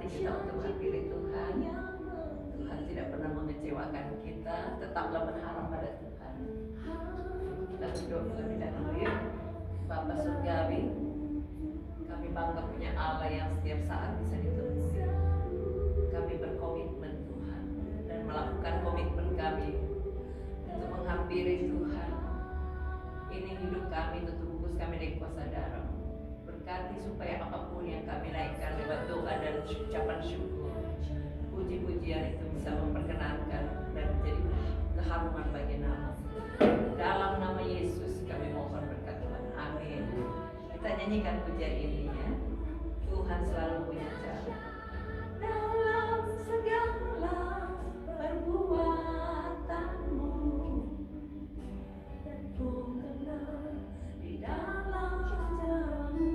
hati kita untuk menghampiri Tuhan. Tuhan tidak pernah mengecewakan kita, tetaplah berharap pada Tuhan. Kita berdoa lebih dahulu ya. Bapa Surgawi, kami bangga punya Allah yang setiap saat bisa ditemui. Kami berkomitmen Tuhan dan melakukan komitmen kami untuk menghampiri Tuhan. Ini hidup kami, tutup bungkus kami dari kuasa darah. Berkati supaya apapun yang kami naikkan lewat doa dan ucapan syukur, puji-pujian itu bisa memperkenankan dan menjadi keharuman bagi nama. Dalam nama Yesus kami mohon berkat Tuhan. Amin. Kita nyanyikan pujian ini ya. Tuhan selalu punya cara. Dalam segala perbuatanmu, dan ku kenal di dalam jalanmu.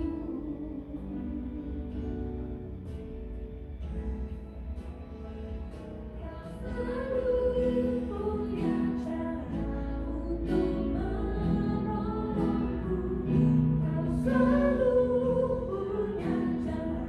Selalu punya cara untuk menolongku. Kau selalu punya cara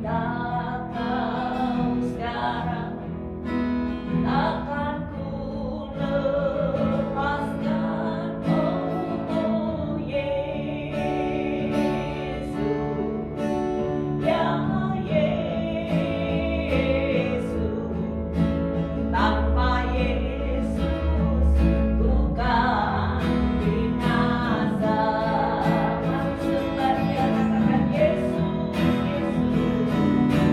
tahu sekarang takkan ku lepaskan, oh Yesus, ya Yesus. Tanpa Yesus bukan binasa. Mari sembah dia, katakan Yesus, Yesus.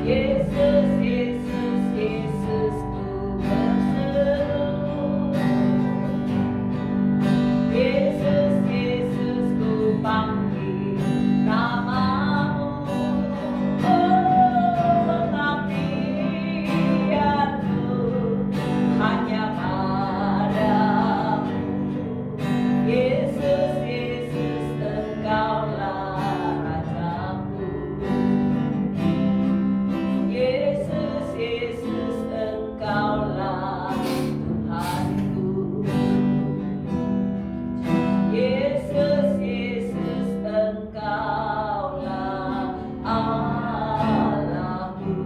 Yesus, Yesus, Yesus ku berseru. Yesus, Yesus ku panggil namamu. Oh, tapi aku hanya padamu. Yesus, Yesus, Engkaulah Rajaku. Yesus, Yesus, Engkaulah Tuhanku. Yesus, Yesus, Engkaulah Allahku.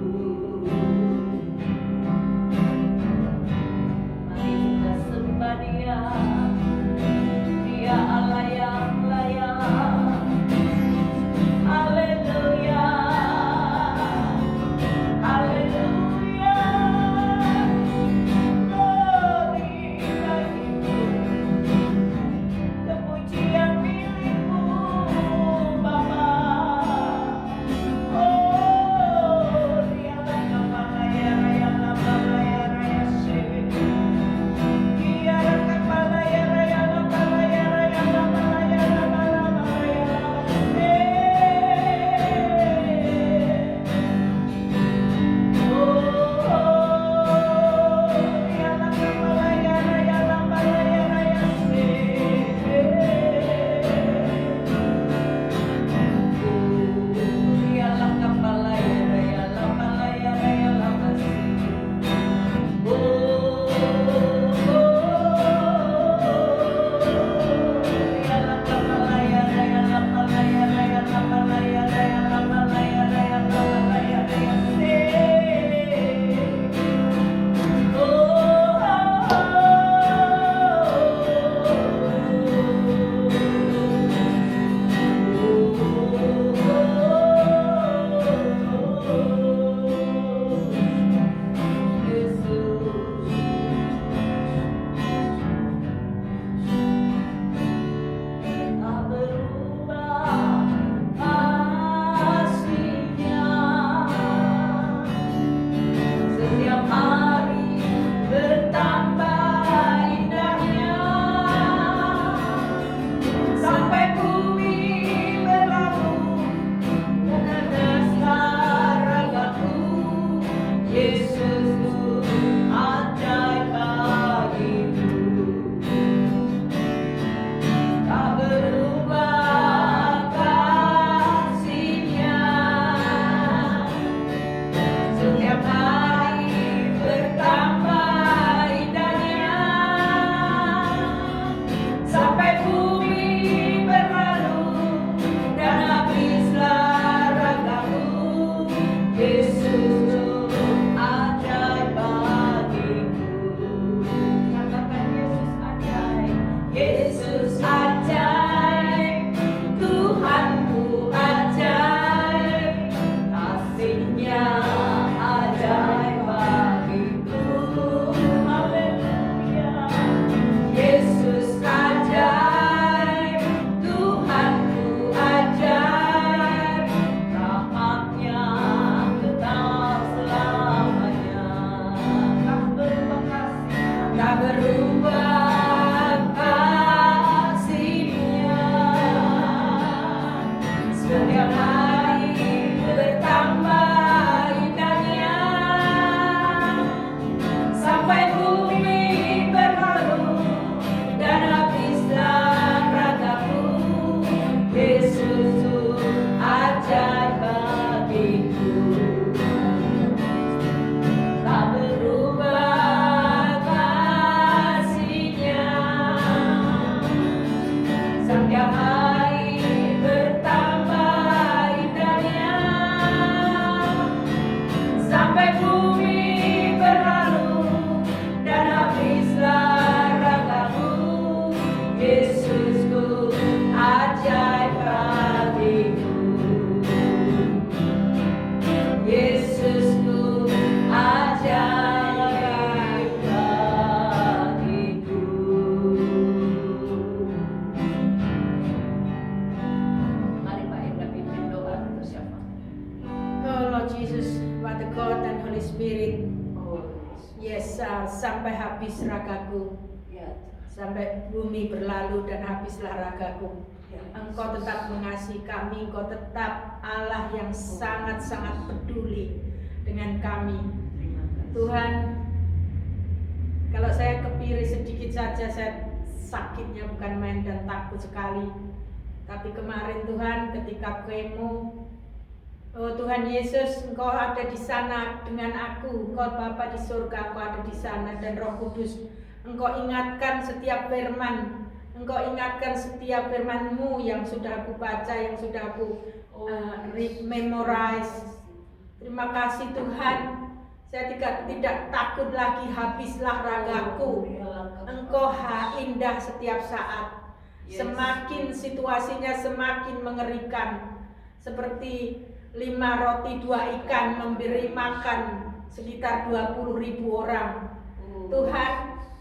Mari kita sembah Dia, Dia Allah yang layak. Haleluya, haleluya. Glory bagimu, kepujian milikmu Bapa. Oh, Dialah kepala ya raya, kepala ya raya sebe. Dialah kepala ya raya, kepala ya raya, kepala ya kepala ya sebe. Oh, Dialah kepala ya raya, kepala ya raya sebe. Dialah kepala ya raya, kepala ya raya, kepala sebe. Dialah kepala ya raya, kepala ya raya, kepala ya raya, kepala ya raya, kepala ya raya sebe. Tak berubah kasih-Nya, setiap hari bertambah indahnya, sampai bumi berlalu dan ragaku. Yesusku ajaib bagiku. Tak berubah kasih-Nya, setiap hari bertambah indahnya, sampai bumi berlalu dan habislah ragaku. Yesus ajaib bagiku. Katakan Yesus ajaib. Yesus ajaib, Tuhanku ajaib, kasih-Nya ajaib bagiku. Haleluya. Yesus ajaib, Tuhanku ajaib, rahmat-Nya kekal selamanya. Tak berubah kasih-Nya, tak berubah kasih-Nya, setiap hari bertambah indahnya, sampai bumi berlalu dan habislah ragaku. Yesus ajaib bagiku. Tak berubah kasih-Nya, setiap hari bertambah indahnya, sampai bumi berlalu dan habislah ragaku. Yesusku ajaib bagiku. Yesusku ajaib bagiku. Mari Pak Indra pimpin doa untuk siapa? Oh Lord Jesus, Father God dan Holy Spirit. Yes, sampai habis ragaku, sampai bumi berlalu dan habislah ragaku. Engkau tetap mengasihi kami, Engkau tetap Allah yang sangat-sangat peduli dengan kami. Tuhan, kalau saya kepiri sedikit saja, saya sakitnya bukan main dan takut sekali. Tapi kemarin Tuhan ketika kemo, oh Tuhan Yesus, Engkau ada di sana dengan aku. Engkau Bapa di surga, Engkau ada di sana, dan Roh Kudus, Engkau ingatkan setiap firman, Engkau ingatkan setiap firman-Mu yang sudah aku baca, yang sudah aku memorize. Terima kasih Tuhan. Saya tidak takut lagi, habislah ragaku. Engkau indah setiap saat. Semakin situasinya semakin mengerikan. Seperti 5 roti 2 ikan memberi makan sekitar 20.000 orang. Tuhan,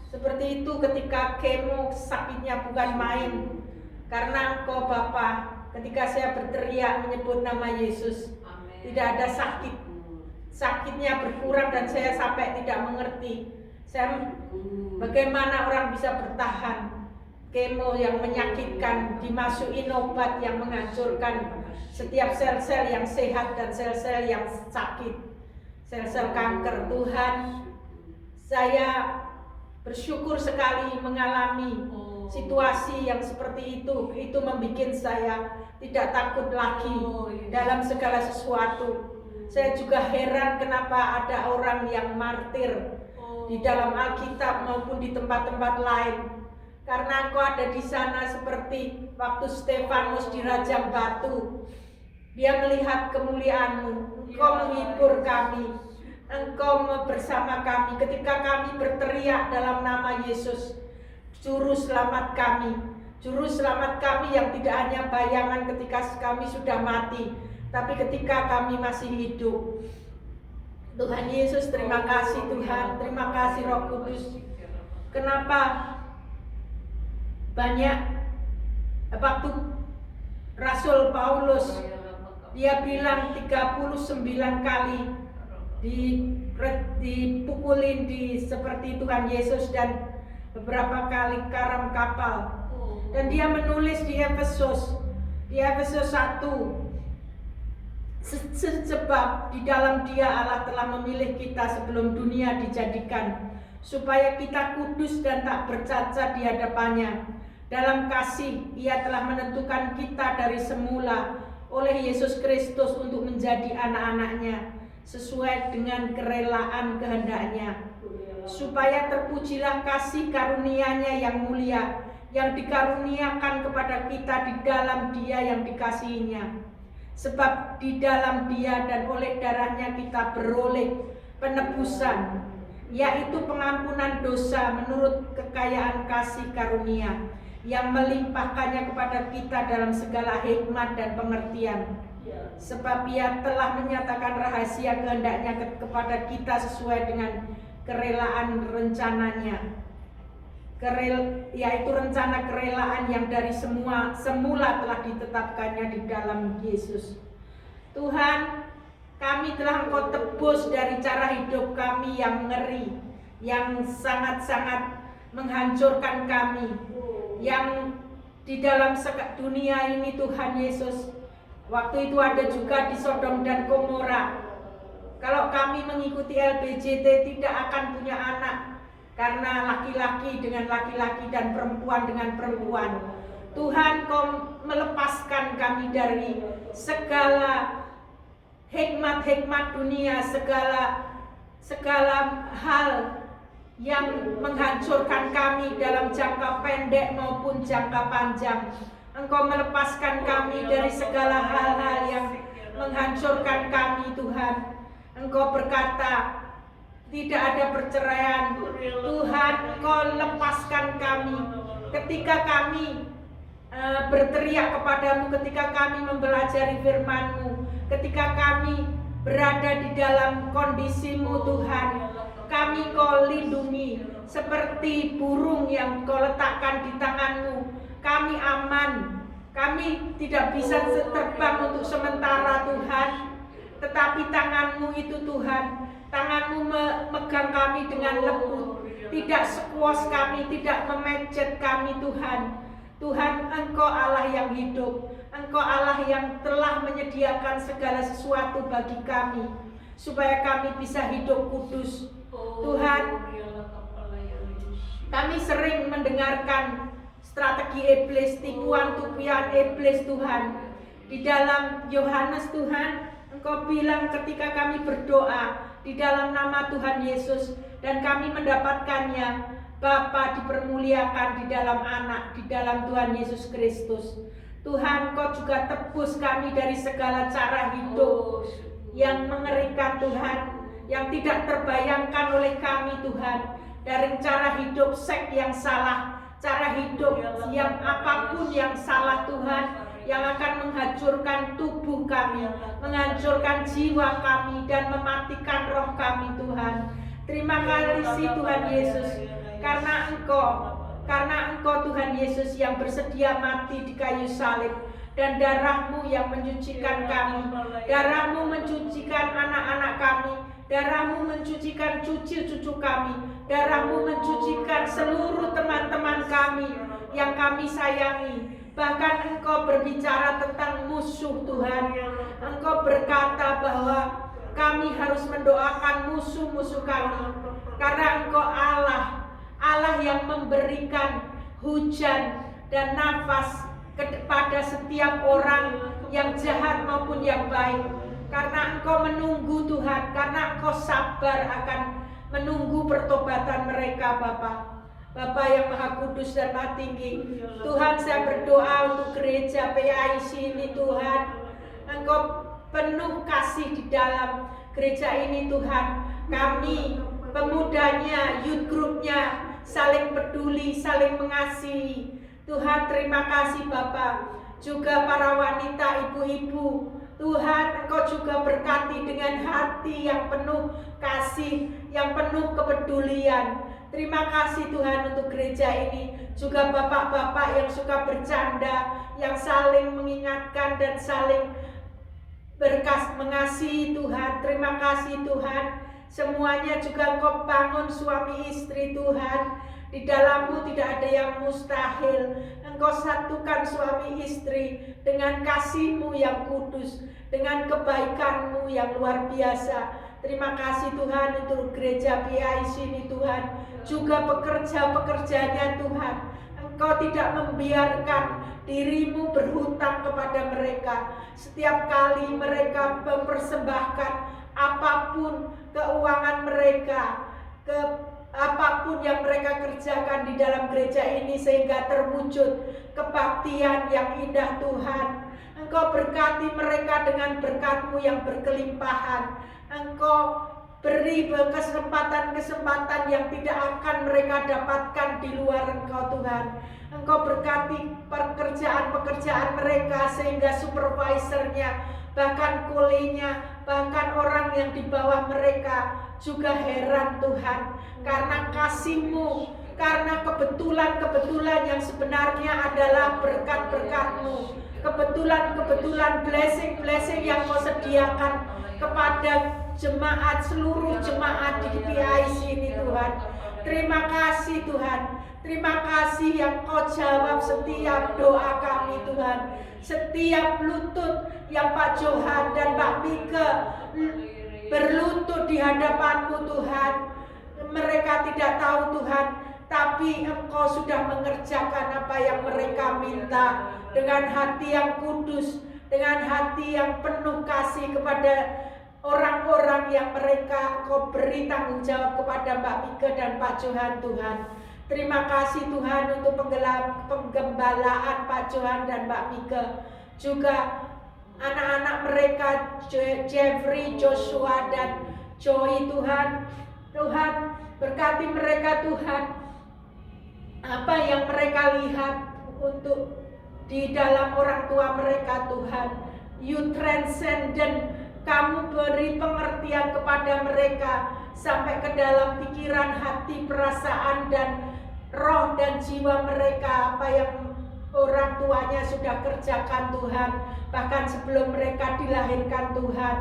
seperti itu ketika kemo sakitnya bukan main. Karena Engkau Bapa, ketika saya berteriak menyebut nama Yesus, tidak ada sakit. Sakitnya berkurang dan saya sampai tidak mengerti. Bagaimana orang bisa bertahan. Kemo yang menyakitkan, dimasukin obat yang menghancurkan setiap sel-sel yang sehat dan sel-sel yang sakit, sel-sel kanker. Tuhan, saya bersyukur sekali mengalami situasi yang seperti itu membuat saya tidak takut lagi dalam segala sesuatu. Saya juga heran kenapa ada orang yang martir di dalam Alkitab maupun di tempat-tempat lain. Karena Engkau ada di sana seperti waktu Stefanus dirajam batu. Dia melihat kemuliaan-Mu, Engkau menghibur kami, Engkau bersama kami ketika kami berteriak dalam nama Yesus, Juru Selamat kami. Juru Selamat kami yang tidak hanya bayangan ketika kami sudah mati, tapi ketika kami masih hidup. Tuhan Yesus, terima kasih Tuhan, terima kasih Roh Kudus. Kenapa banyak waktu Rasul Paulus, dia bilang 39 kali dipukulin seperti Tuhan Yesus, dan beberapa kali karam kapal. Dan dia menulis di Efesus 1, sebab di dalam Dia Allah telah memilih kita sebelum dunia dijadikan, supaya kita kudus dan tak bercacat di hadapannya. Dalam kasih Ia telah menentukan kita dari semula oleh Yesus Kristus untuk menjadi anak-anak-Nya sesuai dengan kerelaan kehendak-Nya, supaya terpujilah kasih karunia-Nya yang mulia yang dikaruniakan kepada kita di dalam Dia yang dikasihinya. Sebab di dalam Dia dan oleh darah-Nya kita beroleh penebusan, yaitu pengampunan dosa menurut kekayaan kasih karunia yang melimpahkannya kepada kita dalam segala hikmat dan pengertian. Sebab Ia telah menyatakan rahasia kehendak-Nya kepada kita sesuai dengan kerelaan rencananya, yaitu rencana kerelaan yang dari semula telah ditetapkannya di dalam Yesus. Tuhan, kami telah Engkau tebus dari cara hidup kami yang ngeri, yang sangat-sangat menghancurkan kami, yang di dalam dunia ini. Tuhan Yesus, waktu itu ada juga di Sodom dan Gomora. Kalau kami mengikuti LBJT tidak akan punya anak, karena laki-laki dengan laki-laki dan perempuan dengan perempuan. Tuhan, Kau melepaskan kami dari segala hikmat-hikmat dunia, segala hal yang menghancurkan kami dalam jangka pendek maupun jangka panjang. Engkau melepaskan kami dari segala hal-hal yang menghancurkan kami. Tuhan, Engkau berkata tidak ada perceraian. Tuhan, Engkau lepaskan kami ketika kami berteriak kepadamu, ketika kami mempelajari firman-Mu, ketika kami berada di dalam kondisi-Mu. Tuhan, kami Kau lindungi seperti burung yang Kau letakkan di tangan-Mu. Kami aman, kami tidak bisa terbang untuk sementara Tuhan, tetapi tangan-Mu tangan-Mu itu Tuhan, tangan-Mu memegang kami dengan lembut, tidak sekuas kami, tidak memecet kami Tuhan. Tuhan, Engkau Allah yang hidup, Engkau Allah yang telah menyediakan segala sesuatu bagi kami, supaya kami bisa hidup kudus. Tuhan, kami sering mendengarkan strategi iblis, tipuan-tipuan iblis Tuhan. Di dalam Yohanes Tuhan, Engkau bilang ketika kami berdoa di dalam nama Tuhan Yesus dan kami mendapatkannya, Bapa dipermuliakan di dalam Anak, di dalam Tuhan Yesus Kristus. Tuhan, Kau juga tebus kami dari segala cara hidup yang mengerikan Tuhan, yang tidak terbayangkan oleh kami Tuhan. Dari cara hidup seks yang salah, cara hidup yang apapun yang salah Tuhan, yang akan menghancurkan tubuh kami, menghancurkan jiwa kami, dan mematikan roh kami Tuhan. Terima kasih Tuhan Yesus, karena Engkau Tuhan Yesus yang bersedia mati di kayu salib, dan darah-Mu yang mencucikan kami, darah-Mu mencucikan anak-anak kami, darah-Mu mencucikan cucu-cucu kami, darah-Mu mencucikan seluruh teman-teman kami yang kami sayangi. Bahkan Engkau berbicara tentang musuh Tuhan. Engkau berkata bahwa kami harus mendoakan musuh-musuh kami, karena Engkau Allah yang memberikan hujan dan nafas kepada setiap orang yang jahat maupun yang baik. Karena Engkau menunggu Tuhan, karena Engkau sabar akan menunggu pertobatan mereka Bapa yang Maha Kudus dan Maha Tinggi. Tuhan, saya berdoa untuk gereja PAIC ini Tuhan. Engkau penuh kasih di dalam gereja ini Tuhan. Kami pemudanya, youth groupnya saling peduli, saling mengasihi. Tuhan, terima kasih Bapak. Juga para wanita, ibu-ibu, Tuhan, Engkau juga berkati dengan hati yang penuh kasih, yang penuh kepedulian. Terima kasih Tuhan untuk gereja ini. Juga bapak-bapak yang suka bercanda, yang saling mengingatkan dan saling mengasihi Tuhan. Terima kasih Tuhan. Semuanya juga Engkau bangun suami istri Tuhan. Di dalam-Mu tidak ada yang mustahil. Engkau satukan suami istri dengan kasih-Mu yang kudus, dengan kebaikan-Mu yang luar biasa. Terima kasih Tuhan untuk gereja PAIC ini Tuhan. Juga pekerja-pekerjanya Tuhan. Engkau tidak membiarkan diri-Mu berhutang kepada mereka. Setiap kali mereka mempersembahkan apapun keuangan mereka, apapun yang mereka kerjakan di dalam gereja ini, sehingga terwujud kebaktian yang indah Tuhan. Engkau berkati mereka dengan berkat-Mu yang berkelimpahan. Engkau beri kesempatan-kesempatan yang tidak akan mereka dapatkan di luar Engkau Tuhan. Engkau berkati pekerjaan-pekerjaan mereka sehingga supervisornya, bahkan kulinya, bahkan orang yang di bawah mereka juga heran Tuhan, karena kasih-Mu, karena kebetulan-kebetulan yang sebenarnya adalah berkat-berkat-Mu, kebetulan-kebetulan blessing-blessing yang Kau sediakan kepada jemaat, seluruh jemaat di PAIC ini Tuhan. Terima kasih Tuhan. Terima kasih yang Kau jawab setiap doa kami Tuhan. Setiap lutut yang Pak Johan dan Mbak Mika berlutut di hadapan-Mu Tuhan. Mereka tidak tahu Tuhan, tapi Engkau sudah mengerjakan apa yang mereka minta dengan hati yang kudus, dengan hati yang penuh kasih kepada orang-orang yang mereka Kau beri tanggung jawab kepada Mbak Mika dan Pak Johan Tuhan. Terima kasih Tuhan untuk penggembalaan Pak Johan dan Mbak Mika. Juga anak-anak mereka Jeffrey, Joshua dan Joy Tuhan. Tuhan berkati mereka Tuhan. Apa yang mereka lihat untuk di dalam orang tua mereka Tuhan. You transcendent. Kamu beri pengertian kepada mereka sampai ke dalam pikiran, hati, perasaan, dan roh dan jiwa mereka. Apa yang orang tuanya sudah kerjakan Tuhan, bahkan sebelum mereka dilahirkan Tuhan.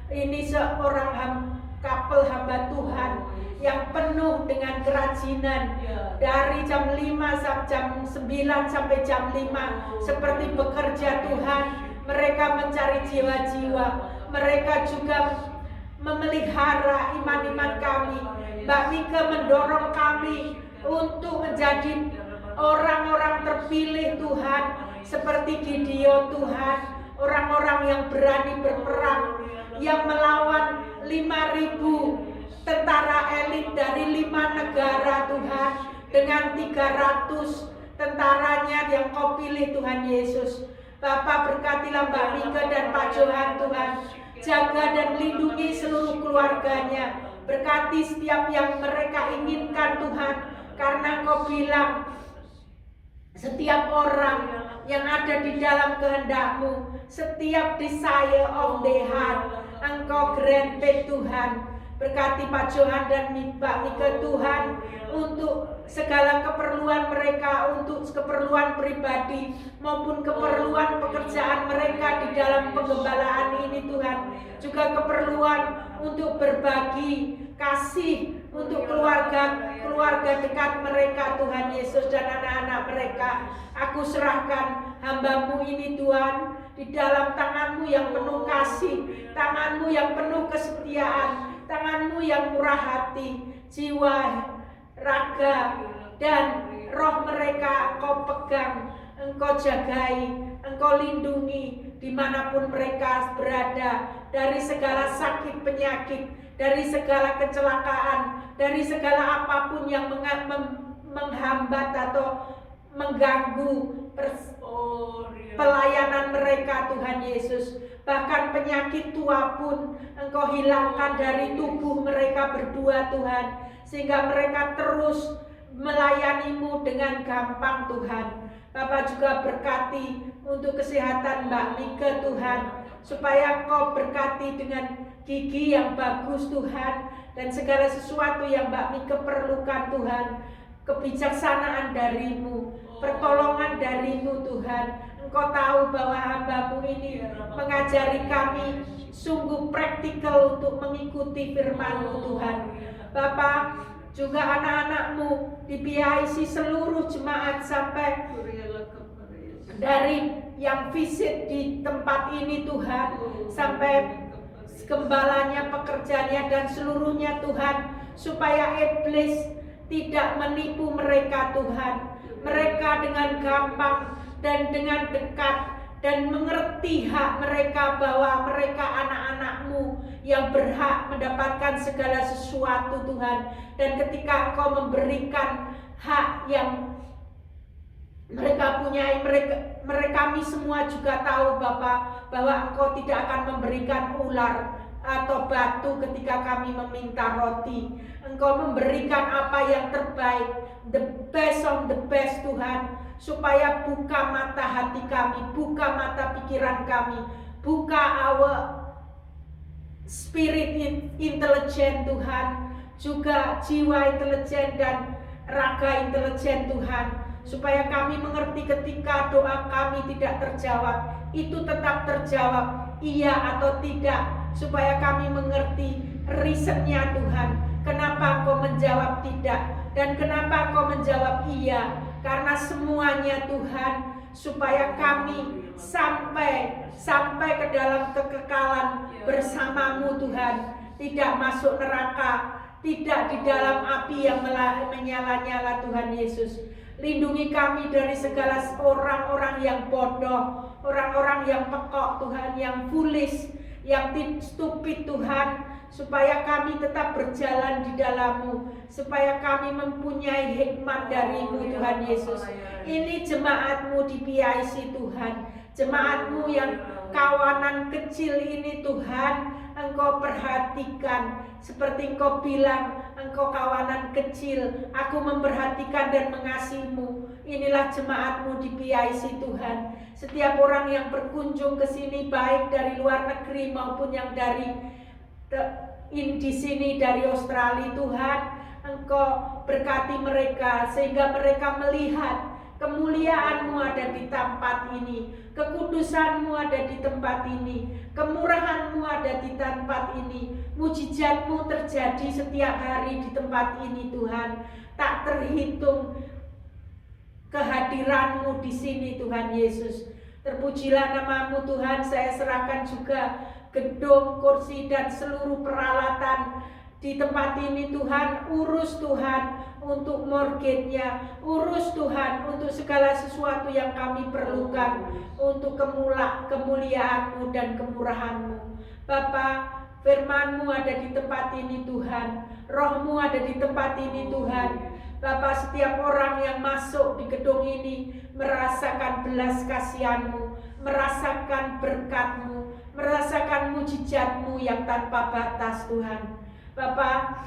Ini seorang couple hamba Tuhan yang penuh dengan kerajinan dari jam 5 sampai jam 9 sampai jam 5 seperti bekerja Tuhan. Mereka mencari jiwa-jiwa, mereka juga memelihara iman-iman kami. Mbak Mika mendorong kami untuk menjadi orang-orang terpilih Tuhan, seperti Gideon Tuhan, orang-orang yang berani berperang, yang melawan 5.000 tentara elit dari 5 negara Tuhan, dengan 300 tentaranya yang Kau pilih Tuhan Yesus. Bapak, berkatilah Mbak Mika dan Pak Johan Tuhan, jaga dan lindungi seluruh keluarganya, berkati setiap yang mereka inginkan Tuhan, karena Kau bilang setiap orang yang ada di dalam kehendak-Mu, setiap desire of the heart Engkau granted Tuhan. Berkati Pak Johan dan Mbak Mika Tuhan, untuk segala keperluan mereka, untuk keperluan pribadi maupun keperluan pekerjaan mereka di dalam penggembalaan ini Tuhan, juga keperluan untuk berbagi kasih untuk keluarga dekat mereka Tuhan Yesus dan anak-anak mereka. Aku serahkan hamba-Mu ini Tuhan di dalam tangan-Mu yang penuh kasih, tangan-Mu yang penuh kesetiaan, tangan-Mu yang murah hati, jiwa, raga, dan roh mereka Engkau pegang, Engkau jagai, Engkau lindungi dimanapun mereka berada, dari segala sakit penyakit, dari segala kecelakaan, dari segala apapun yang menghambat atau mengganggu pelayanan mereka Tuhan Yesus. Bahkan penyakit tua pun Engkau hilangkan dari tubuh mereka berdua Tuhan, sehingga mereka terus melayani-Mu dengan gampang Tuhan. Bapak juga berkati untuk kesehatan Mbak Mika Tuhan, supaya Engkau berkati dengan gigi yang bagus Tuhan, dan segala sesuatu yang Mbak Mika perlukan Tuhan. Kebijaksanaan dari-Mu, pertolongan dari-Mu Tuhan. Engkau tahu bahwa hamba-Mu ini mengajari kami sungguh praktikal untuk mengikuti firman-Mu Tuhan. Bapak, juga anak-anak-Mu di PIC seluruh jemaat, sampai dari yang visit di tempat ini Tuhan, sampai gembalanya, pekerjaannya, dan seluruhnya Tuhan, supaya iblis tidak menipu mereka Tuhan. Mereka dengan gampang dan dengan dekat dan mengerti hak mereka, bahwa mereka anak-anak-Mu yang berhak mendapatkan segala sesuatu Tuhan. Dan ketika Engkau memberikan hak yang mereka punyai, kami semua juga tahu Bapa, bahwa Engkau tidak akan memberikan ular atau batu ketika kami meminta roti. Engkau memberikan apa yang terbaik, the best of the best Tuhan, supaya buka mata hati kami, buka mata pikiran kami, buka our spirit intelijen Tuhan, juga jiwa intelijen dan raga intelijen Tuhan, supaya kami mengerti ketika doa kami tidak terjawab, itu tetap terjawab iya atau tidak, supaya kami mengerti reasonnya Tuhan, kenapa Engkau menjawab tidak dan kenapa Engkau menjawab iya. Karena semuanya Tuhan, supaya kami sampai ke dalam kekekalan bersama-Mu Tuhan, tidak masuk neraka, tidak di dalam api yang menyala-nyala Tuhan Yesus. Lindungi kami dari segala orang-orang yang bodoh, orang-orang yang pekok Tuhan, yang foolish, yang stupid Tuhan, supaya kami tetap berjalan di dalam-Mu, supaya kami mempunyai hikmat dari-Mu Tuhan Yesus. Ini jemaat-Mu di PIC Tuhan, jemaat-Mu yang kawanan kecil ini Tuhan, Engkau perhatikan, seperti Engkau bilang, Engkau kawanan kecil, aku memperhatikan dan mengasihi-Mu. Inilah jemaat-Mu di PIC Tuhan. Setiap orang yang berkunjung ke sini, baik dari luar negeri maupun yang dari di sini dari Australia Tuhan, Engkau berkati mereka sehingga mereka melihat Kemuliaan-Mu ada di tempat ini, kekudusan-Mu ada di tempat ini, kemurahan-Mu ada di tempat ini, mujizat-Mu terjadi setiap hari di tempat ini Tuhan. Tak terhitung kehadiran-Mu di sini Tuhan Yesus. Terpujilah nama-Mu Tuhan. Saya serahkan juga gedung, kursi dan seluruh peralatan di tempat ini Tuhan. Urus Tuhan untuk mortgage-nya, urus Tuhan untuk segala sesuatu yang kami perlukan untuk kemuliaan-Mu dan kemurahan-Mu. Bapa, firman-Mu ada di tempat ini Tuhan, Roh-Mu ada di tempat ini Tuhan. Bapa, setiap orang yang masuk di gedung ini merasakan belas kasihan-Mu, merasakan berkat-Mu, merasakan mujizat-Mu yang tanpa batas Tuhan. Bapa,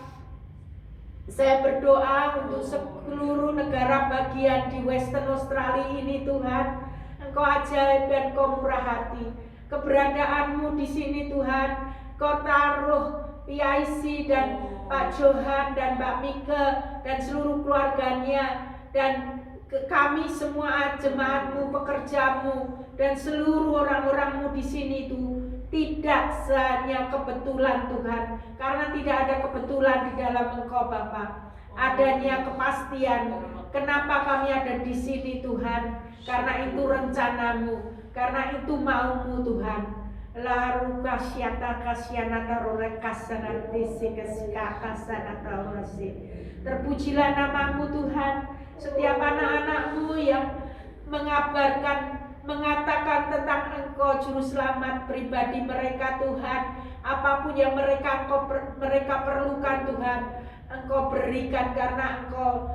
saya berdoa untuk seluruh negara bagian di Western Australia ini Tuhan. Engkau ajaib dan Engkau murah hati. Keberadaanmu di sini Tuhan. Kau taruh PIC dan Pak Johan dan Mbak Mika dan seluruh keluarganya dan kami semua jemaatmu, pekerjamu dan seluruh orang-orangmu di sini itu tidak hanya kebetulan Tuhan, karena tidak ada kebetulan di dalam Engkau Bapa. Adanya kepastian. Kenapa kami ada di sini Tuhan? Karena itu rencanamu, karena itu maumu Tuhan. Laru kasyata kasyanata rorekasana desi kesikakasanata orasi. Terpujilah namamu Tuhan. Setiap anak-anakmu yang mengatakan tentang Engkau juru selamat pribadi mereka Tuhan, apapun yang mereka perlukan Tuhan, Engkau berikan karena Engkau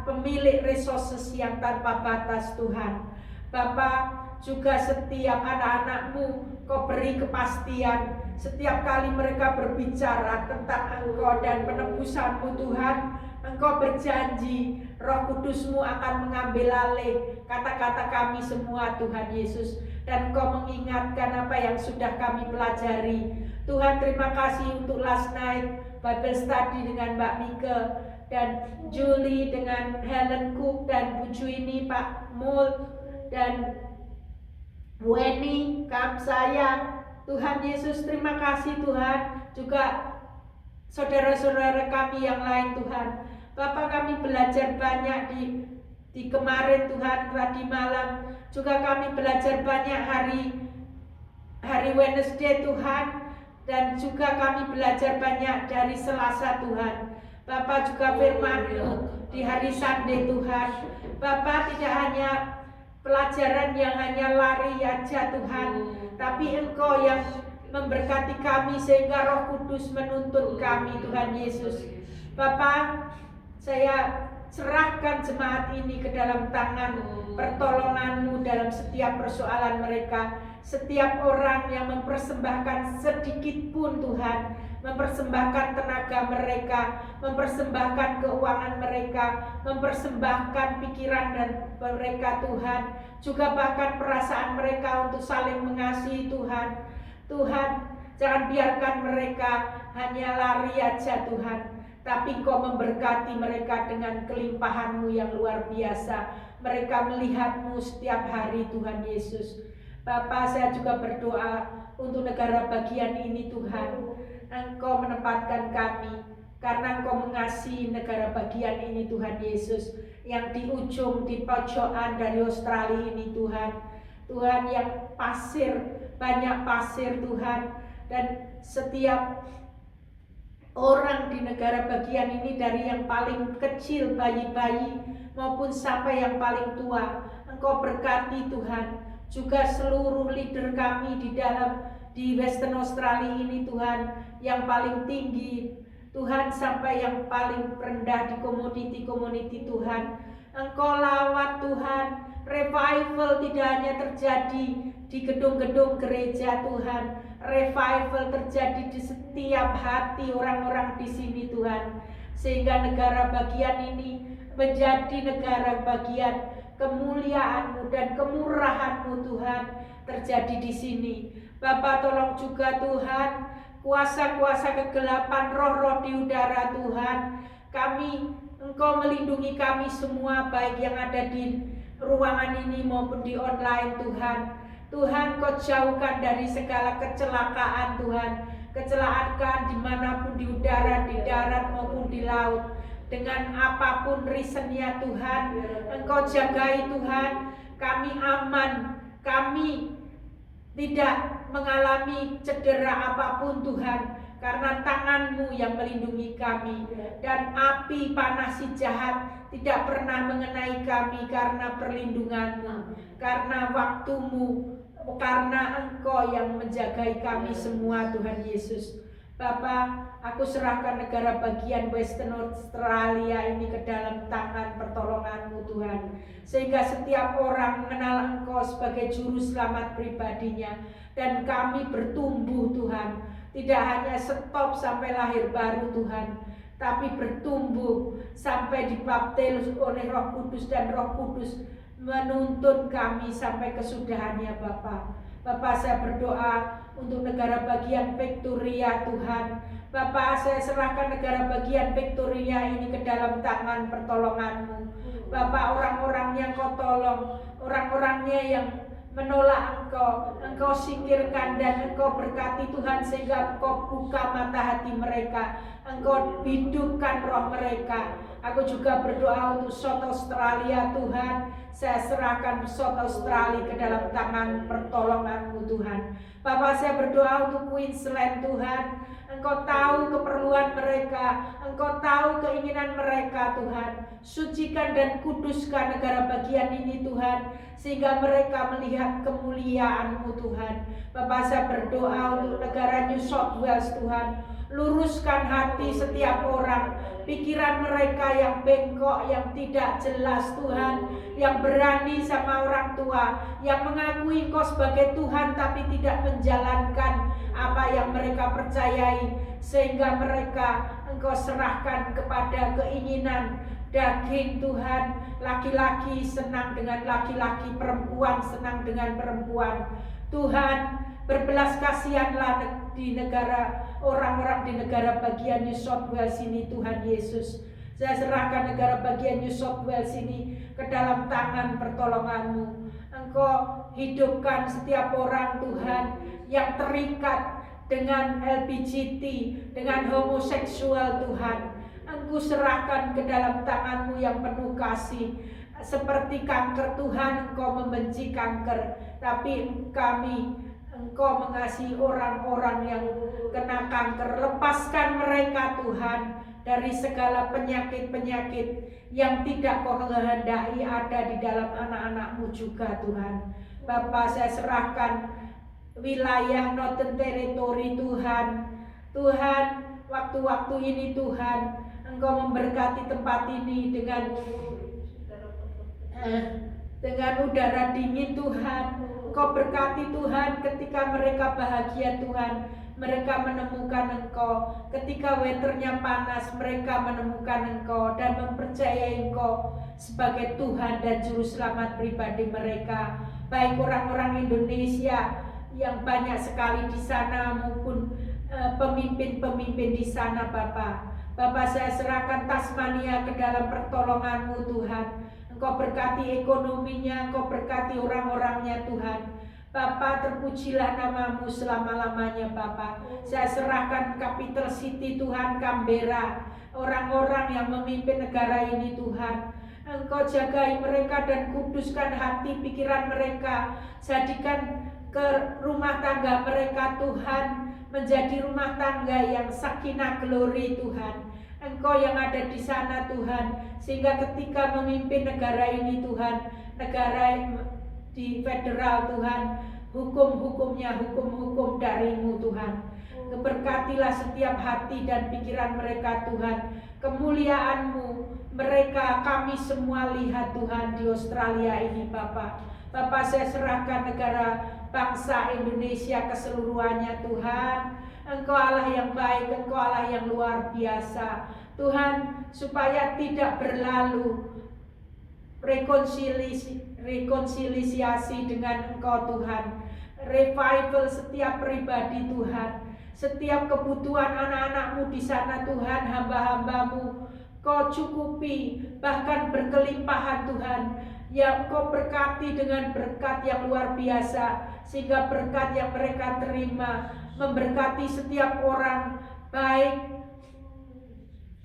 pemilik resources yang tanpa batas Tuhan. Bapa, juga setiap anak-anakmu Kau beri kepastian setiap kali mereka berbicara tentang Engkau dan penebusanmu Tuhan. Engkau berjanji Roh Kudus-Mu akan mengambil alih kata-kata kami semua Tuhan Yesus, dan Engkau mengingatkan apa yang sudah kami pelajari. Tuhan, terima kasih untuk last night Bible study dengan Mbak Mika dan Julie, dengan Helen Cook dan Bu Juini, Pak Mul dan Bu Eni, saya. Tuhan Yesus, terima kasih Tuhan. Juga saudara-saudara kami yang lain Tuhan. Bapak, kami belajar banyak di kemarin Tuhan, tadi malam. Juga kami belajar banyak hari Wednesday Tuhan. Dan juga kami belajar banyak dari Selasa Tuhan. Bapak, juga firman-Mu di hari Sunday Tuhan. Bapak, tidak hanya pelajaran yang hanya lari aja Tuhan, tapi Engkau yang memberkati kami sehingga Roh Kudus menuntun kami Tuhan Yesus. Bapak, saya serahkan jemaat ini ke dalam tangan pertolongan-Mu dalam setiap persoalan mereka. Setiap orang yang mempersembahkan sedikit pun Tuhan, mempersembahkan tenaga mereka, mempersembahkan keuangan mereka, mempersembahkan pikiran dan mereka Tuhan, juga bahkan perasaan mereka untuk saling mengasihi Tuhan. Tuhan, jangan biarkan mereka hanya lari aja Tuhan, tapi Kau memberkati mereka dengan kelimpahan-Mu yang luar biasa. Mereka melihat-Mu setiap hari Tuhan Yesus. Bapak, saya juga berdoa untuk negara bagian ini Tuhan. Engkau menempatkan kami karena Engkau mengasihi negara bagian ini Tuhan Yesus, yang di ujung, di pojokan dari Australia ini Tuhan. Tuhan, yang pasir, banyak pasir Tuhan, dan setiap orang di negara bagian ini dari yang paling kecil, bayi-bayi maupun sampai yang paling tua, Engkau berkati Tuhan. Juga seluruh leader kami di Western Australia ini Tuhan, yang paling tinggi Tuhan sampai yang paling rendah di community Tuhan. Engkau lawat Tuhan. Revival tidak hanya terjadi di gedung-gedung gereja Tuhan, revival terjadi di setiap hati orang-orang di sini Tuhan, sehingga negara bagian ini menjadi negara bagian kemuliaan-Mu dan kemurahan-Mu Tuhan terjadi di sini. Bapa, tolong juga Tuhan kuasa-kuasa kegelapan, roh-roh di udara Tuhan, kami Engkau melindungi kami semua, baik yang ada di ruangan ini maupun di online Tuhan. Tuhan, Kau jauhkan dari segala kecelakaan Tuhan. Kecelakaan dimanapun, di udara, di darat maupun di laut. Dengan apapun reasonnya Tuhan, Engkau jagai Tuhan. Kami aman, kami tidak mengalami cedera apapun Tuhan, karena tangan-Mu yang melindungi kami. Dan api panas si jahat tidak pernah mengenai kami karena perlindungan-Mu, karena waktu-Mu, karena Engkau yang menjagai kami semua Tuhan Yesus. Bapa, aku serahkan negara bagian Western Australia ini ke dalam tangan pertolongan-Mu Tuhan, sehingga setiap orang mengenal Engkau sebagai juru selamat pribadinya, dan kami bertumbuh Tuhan, tidak hanya stop sampai lahir baru Tuhan, tapi bertumbuh sampai dibaptis oleh Roh Kudus, dan Roh Kudus menuntun kami sampai kesudahannya Bapa. Bapak, saya berdoa untuk negara bagian Victoria Tuhan. Bapak, saya serahkan negara bagian Victoria ini ke dalam tangan pertolongan-Mu. Bapak, orang-orangnya Kau tolong, orang-orangnya yang menolak Engkau singkirkan, dan Engkau berkati Tuhan, sehingga Engkau buka mata hati mereka, Engkau hidupkan roh mereka. Aku juga berdoa untuk South Australia Tuhan. Saya serahkan South Australia ke dalam tangan pertolongan-Mu Tuhan. Bapak, saya berdoa untuk Queensland Tuhan. Engkau tahu keperluan mereka, Engkau tahu keinginan mereka Tuhan. Sucikan dan kuduskan negara bagian ini Tuhan, sehingga mereka melihat kemuliaan-Mu Tuhan. Bapak, saya berdoa untuk negara New South Wales Tuhan. Luruskan hati setiap orang, pikiran mereka yang bengkok, yang tidak jelas Tuhan, yang berani sama orang tua, yang mengakui Engkau sebagai Tuhan tapi tidak menjalankan apa yang mereka percayai, sehingga mereka Engkau serahkan kepada keinginan daging Tuhan. Laki-laki senang dengan laki-laki, perempuan senang dengan perempuan. Tuhan, berbelas kasihanlah di negara, orang-orang di negara bagian New South Wales ini Tuhan Yesus. Saya serahkan negara bagian New South Wales ini ke dalam tangan pertolongan-Mu. Engkau hidupkan setiap orang Tuhan yang terikat dengan LGBT, dengan homoseksual Tuhan. Engkau serahkan ke dalam tangan-Mu yang penuh kasih. Seperti kanker Tuhan, Engkau membenci kanker, tapi Engkau mengasihi orang-orang yang kena kanker. Lepaskan mereka Tuhan dari segala penyakit-penyakit yang tidak Kau kehendaki ada di dalam anak-anak-Mu juga Tuhan. Bapa, saya serahkan wilayah Northern Territory Tuhan. Tuhan, waktu-waktu ini Tuhan, Engkau memberkati tempat ini dengan udara dingin Tuhan. Engkau berkati Tuhan ketika mereka bahagia Tuhan, mereka menemukan Engkau. Ketika weathernya panas, mereka menemukan Engkau dan mempercayai Engkau sebagai Tuhan dan Juru Selamat pribadi mereka. Baik orang-orang Indonesia yang banyak sekali di sana maupun pemimpin-pemimpin di sana Bapa. Bapa, saya serahkan Tasmania ke dalam pertolongan-Mu Tuhan. Engkau berkati ekonominya, Engkau berkati orang-orangnya Tuhan. Bapa, terpujilah nama-Mu selama-lamanya Bapa. Saya serahkan Capital City Tuhan, Canberra, orang-orang yang memimpin negara ini Tuhan. Engkau jagai mereka dan kuduskan hati pikiran mereka. Jadikan ke rumah tangga mereka Tuhan menjadi rumah tangga yang sakinah glory Tuhan. Engkau yang ada di sana Tuhan, sehingga ketika memimpin negara ini Tuhan, negara di federal Tuhan, hukum-hukumnya hukum-hukum dari-Mu Tuhan. Berkatilah setiap hati dan pikiran mereka Tuhan. Kemuliaan-Mu mereka kami semua lihat Tuhan di Australia ini Bapa. Bapa, saya serahkan negara bangsa Indonesia keseluruhannya Tuhan. Engkau Allah yang baik, Engkau Allah yang luar biasa Tuhan, supaya tidak berlalu rekonsiliasi dengan Engkau Tuhan. Revival setiap pribadi Tuhan, setiap kebutuhan anak-anak-Mu di sana Tuhan, hamba-hamba-Mu Kau cukupi, bahkan berkelimpahan Tuhan. Ya, Kau berkati dengan berkat yang luar biasa, sehingga berkat yang mereka terima memberkati setiap orang, baik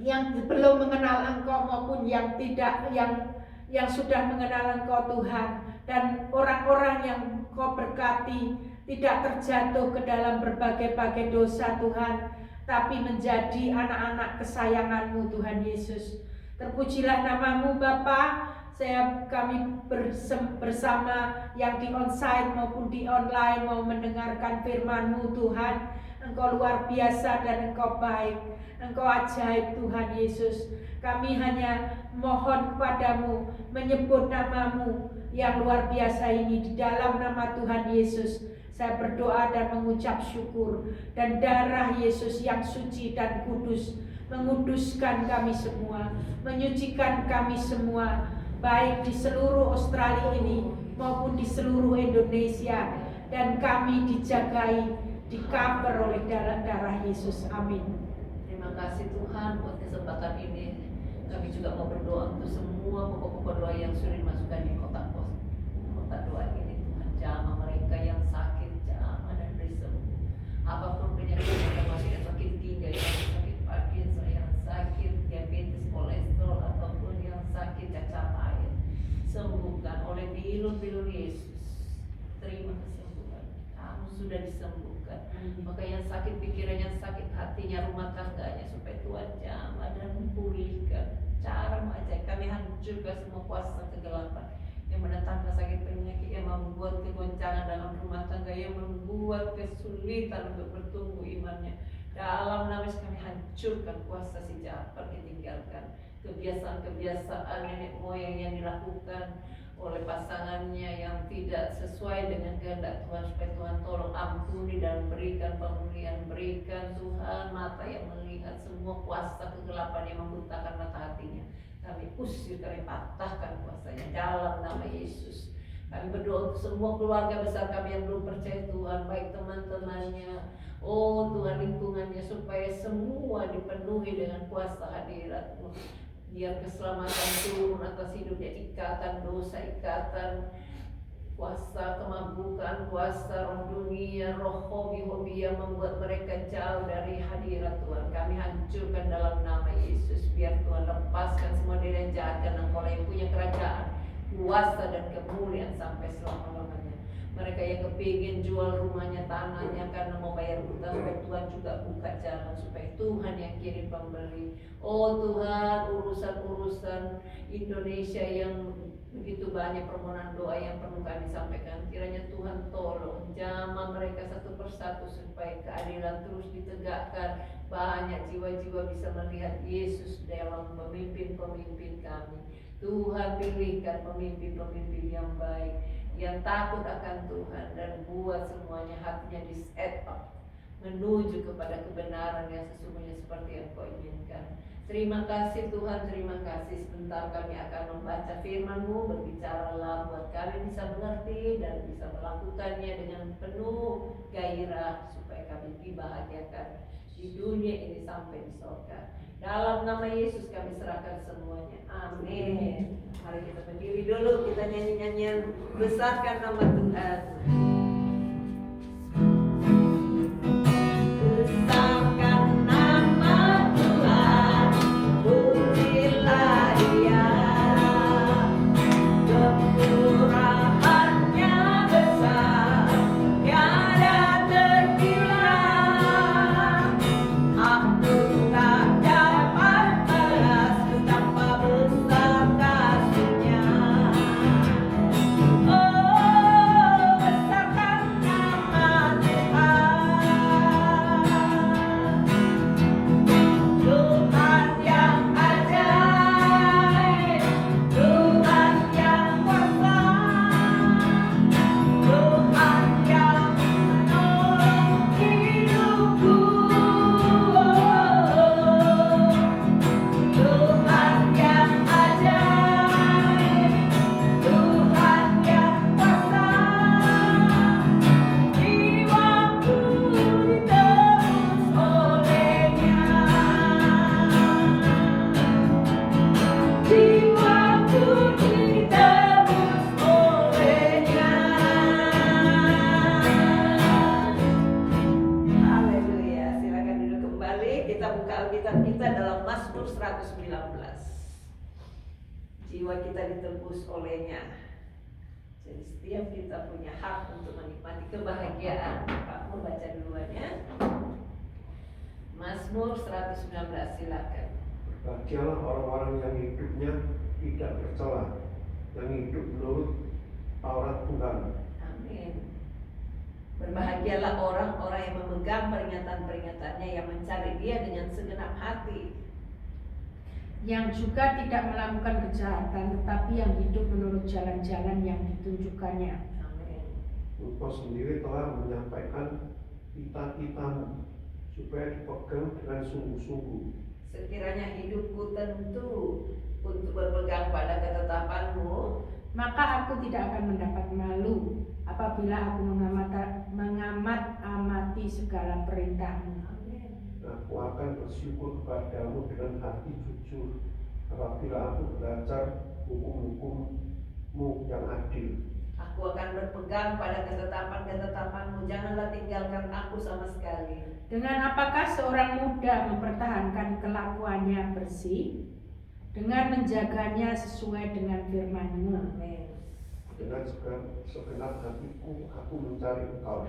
yang belum mengenal Engkau maupun yang tidak, yang sudah mengenal Engkau Tuhan. Dan orang-orang yang Kau berkati tidak terjatuh ke dalam berbagai-bagai dosa Tuhan, tapi menjadi anak-anak kesayangan-Mu Tuhan Yesus. Terpujilah nama-Mu Bapa. Kami bersama yang di onsite maupun di online mau mendengarkan firman-Mu Tuhan. Engkau luar biasa dan Engkau baik, Engkau ajaib Tuhan Yesus. Kami hanya mohon kepadamu, menyebut nama-Mu yang luar biasa ini di dalam nama Tuhan Yesus. Saya berdoa dan mengucap syukur, dan darah Yesus yang suci dan kudus menguduskan kami semua, menyucikan kami semua, baik di seluruh Australia ini maupun di seluruh Indonesia, dan kami dijagai, di-cover oleh darah Yesus. Amin. Terima kasih Tuhan buat kesempatan ini. Kami juga mau berdoa untuk semua pokok-pokok doa yang sudah dimasukkan di kotak doa ini. Tuhan, jamah mereka yang sakit, jamah dan beri sembuh. Apapun penyakit mereka, masih yang sakit ginjal, yang sakit Parkinson, yang sakit diabetes, kolesterol, ataupun yang sakit cacar air, sembuhkan oleh bilur-bilur Yesus. Terima kesembuhan. Kamu sudah disembuhkan. Maka yang sakit pikiran, yang sakit hatinya, rumah tangganya, supaya Tuhan jamah dan pulihkan. Cara ajaib, kami hancurkan semua kuasa kegelapan yang mendatangkan sakit penyakit, yang membuat kegoncangan dalam rumah tangga, yang membuat kesulitan untuk bertumbuh imannya. Dalam nama Yesus kami hancurkan kuasa si jahat, ditinggalkan kebiasaan-kebiasaan nenek moyang yang dilakukan oleh pasangannya yang tidak sesuai dengan kehendak Tuhan, supaya Tuhan tolong ampuni dan berikan pemulihan, berikan Tuhan mata yang melihat semua kuasa kegelapan yang membutakan mata hatinya. Kami usir, kami patahkan kuasanya dalam nama Yesus. Kami berdoa untuk semua keluarga besar kami yang belum percaya Tuhan, baik teman-temannya, oh Tuhan, lingkungannya, supaya semua dipenuhi dengan kuasa hadirat-Mu. Biar keselamatan turun atas hidupnya, ikatan dosa, ikatan kuasa kemabukan, kuasa roh dunia, roh hobi-hobi yang membuat mereka jauh dari hadirat Tuhan. Kami hancurkan dalam nama Yesus. Biar Tuhan lepaskan semua diri yang jahat, karena Engkau yang punya kerajaan, kuasa dan kemuliaan sampai selama-lamanya. Mereka yang kepingin jual rumahnya, tanahnya karena mau bayar utang, supaya Tuhan juga buka jalan, supaya Tuhan yang kirim pembeli. Oh Tuhan, urusan-urusan Indonesia yang begitu banyak permohonan doa yang perlu kami sampaikan, kiranya Tuhan tolong jamah mereka satu persatu, supaya keadilan terus ditegakkan, banyak jiwa-jiwa bisa melihat Yesus dalam pemimpin-pemimpin kami. Tuhan, pilihkan pemimpin-pemimpin yang baik, yang takut akan Tuhan, dan buat semuanya hatinya di-set up menuju kepada kebenaran yang sesungguhnya seperti yang Kau inginkan. Terima kasih Tuhan, terima kasih. Sebentar kami akan membaca firman-Mu, berbicaralah buat kami bisa mengerti dan bisa melakukannya dengan penuh gairah, supaya kami dibahagiakan di dunia ini sampai di surga. Dalam nama Yesus kami serahkan semuanya. Amin. Mari kita berdiri dulu, kita nyanyi-nyanyian besarkan nama Tuhan. Besarkan nama Tuhan, pujilah Dia, kemurahannya besar, tiada terkira. Aku tak dapat balas betapa besar kasih-Nya. Oh, besar kita buka Alkitab kita dalam Mazmur 119. Jiwa kita ditebus olehnya. Jadi setiap kita punya hak untuk menikmati kebahagiaan. Pak Mur baca duluan ya. Mazmur 119, silakan. Berbahagialah orang-orang yang hidupnya tidak bercela, yang hidup menurut Taurat Tuhan. Amin. Berbahagialah orang-orang yang memegang peringatan-peringatannya, yang mencari Dia dengan segenap hati. Yang juga tidak melakukan kejahatan, tetapi yang hidup menurut jalan-jalan yang ditunjukkannya. Amin. Engkau sendiri telah menyampaikan cita-citamu supaya dipegang dengan sungguh-sungguh. Sekiranya hidupku tentu untuk berpegang pada ketetapanmu, Maka aku tidak akan mendapat malu apabila aku mengamat-amati segala perintahmu. amin. Aku akan bersyukur kepadamu dengan hati jujur apabila aku belajar hukum-hukummu yang adil. Aku akan berpegang pada ketetapan-ketetapanmu, janganlah tinggalkan aku sama sekali. Dengan apakah seorang muda mempertahankan kelakuannya bersih? Dengan menjaganya sesuai dengan firman-Mu. Amin. Dengan segenap hatiku aku mencari Engkau.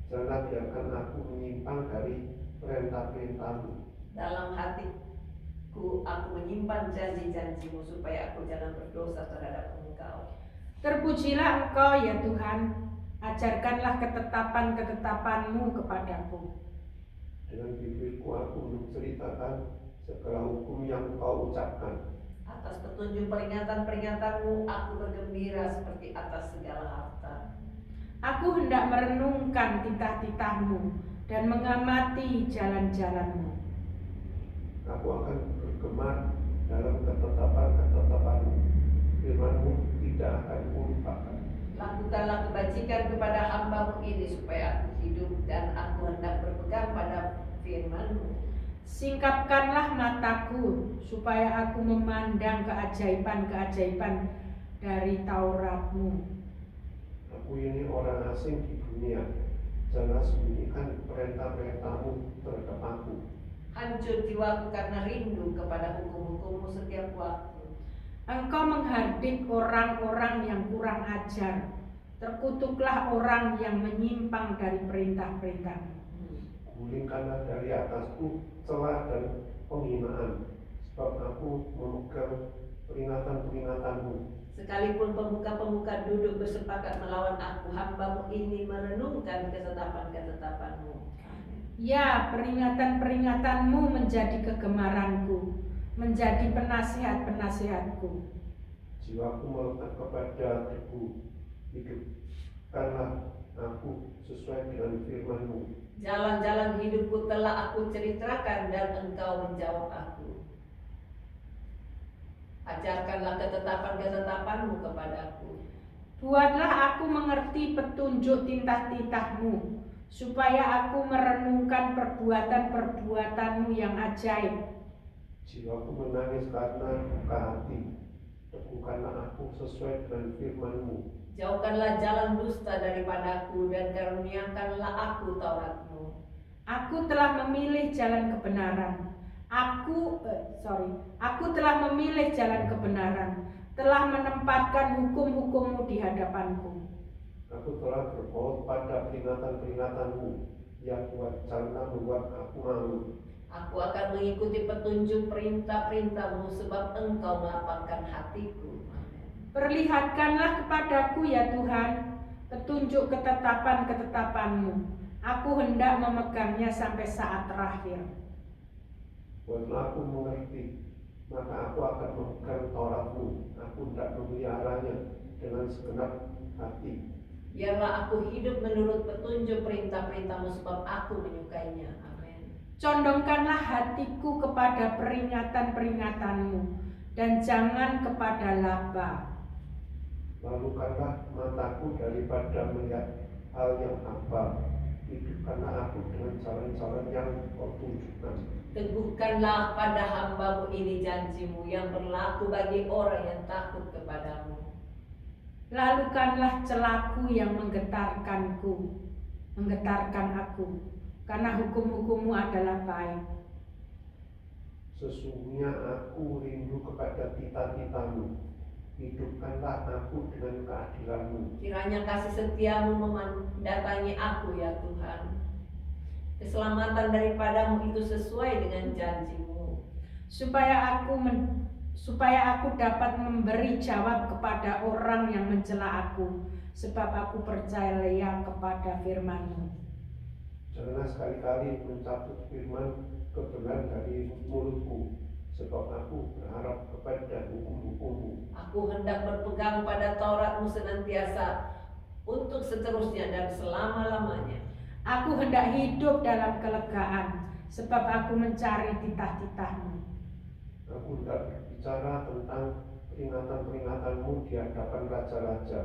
Janganlah biarkan aku menyimpang dari perintah-perintahmu. Dalam hatiku aku menyimpan janji-janjimu supaya aku jangan berdosa terhadap Engkau. Terpujilah Engkau ya Tuhan, ajarkanlah ketetapan-ketetapan-Mu kepadaku. Dengan bibirku aku menceritakan segala hukum yang Engkau ucapkan. Atas petunjuk peringatan-peringatanmu aku bergembira seperti atas segala harta. Aku hendak merenungkan titah-titah-Mu dan mengamati jalan-jalan-Mu. Aku akan bergema dalam ketetapan-ketetapan-Mu. Firman-Mu tidak akan kulupakan. Lakukanlah kebajikan kepada hamba-Mu ini supaya aku hidup, dan aku hendak berpegang pada firman-Mu. Singkapkanlah mataku supaya aku memandang keajaiban-keajaiban dari Taurat-Mu. Aku ini orang asing di dunia. Jangan sembunyikan perintah-perintah-Mu terhadap aku. Hancur jiwaku karena rindu kepada hukum-hukum-Mu setiap waktu. Engkau menghardik orang-orang yang kurang ajar. Terkutuklah orang yang menyimpang dari perintah-perintah-Mu. Gulingkanlah dari atasku celah dan penghinaan, sebab aku memegang peringatan-peringatanmu. Sekalipun pemuka-pemuka duduk bersepakat melawan aku, hamba-Mu ini merenungkan ketetapan-ketetapan-Mu. Ya, peringatan-peringatanmu menjadi kegemaranku, menjadi penasihat-penasihatku. Jiwaku melekat kepada teguh, hidupkanlah aku sesuai dengan firman-Mu. Jalan-jalan hidupku telah aku ceritakan, dan Engkau menjawab aku. Ajarkanlah ketetapan-ketetapan-Mu kepadaku. Buatlah aku mengerti petunjuk titah-titah-Mu, supaya aku merenungkan perbuatan-perbuatan-Mu yang ajaib. Jiwaku menangis karena duka hati. Teguhkanlah aku sesuai dengan firman-Mu. Jauhkanlah jalan dusta daripadaku, dan karuniakanlah aku Taurat-Mu. Aku telah memilih jalan kebenaran. Aku telah memilih jalan kebenaran, telah menempatkan hukum-hukum-Mu di hadapanku. Aku telah berpaut pada peringatan-peringatan-Mu yang janganlah membuat aku malu. Aku akan mengikuti petunjuk perintah-perintah-Mu, sebab Engkau melapangkan hatiku. Perlihatkanlah kepadaku ya Tuhan petunjuk ketetapan-ketetapan-Mu. Aku hendak memegangnya sampai saat terakhir. Buatlah aku mengerti, maka aku akan memegang Taurat-Mu. Aku hendak memeliharanya dengan segenap hati. Biarlah aku hidup menurut petunjuk perintah-perintah-Mu, sebab aku menyukainya. Amin. Condongkanlah hatiku kepada peringatan-peringatan-Mu, dan jangan kepada laba. Lalukanlah mataku daripada melihat hal yang hampa. Hidupkanlah aku dengan jalan-jalan yang Kau tunjukkan. Teguhkanlah pada hamba-Mu ini janji-Mu yang berlaku bagi orang yang takut kepadamu. Lalukanlah celaku yang menggetarkan aku, karena hukum-hukum-Mu adalah baik. Sesungguhnya aku rindu kepada titah-titahmu. Hidupkanlah aku dengan keadilanmu. Kiranya kasih setiamu mendatangi aku ya Tuhan. Keselamatan daripadamu itu sesuai dengan janjimu. supaya aku dapat memberi jawab kepada orang yang mencela aku, sebab aku percaya kepada firman-Mu. Janganlah sekali-kali mencabut firman kebenaran dari mulutku, sebab aku berharap kepada hukum-hukum-Mu. Aku hendak berpegang pada Taurat-Mu senantiasa untuk seterusnya dan selama-lamanya. Aku hendak hidup dalam kelegaan, sebab aku mencari titah-titah-Mu. Aku hendak berbicara tentang peringatan-peringatan-Mu di hadapan raja-raja,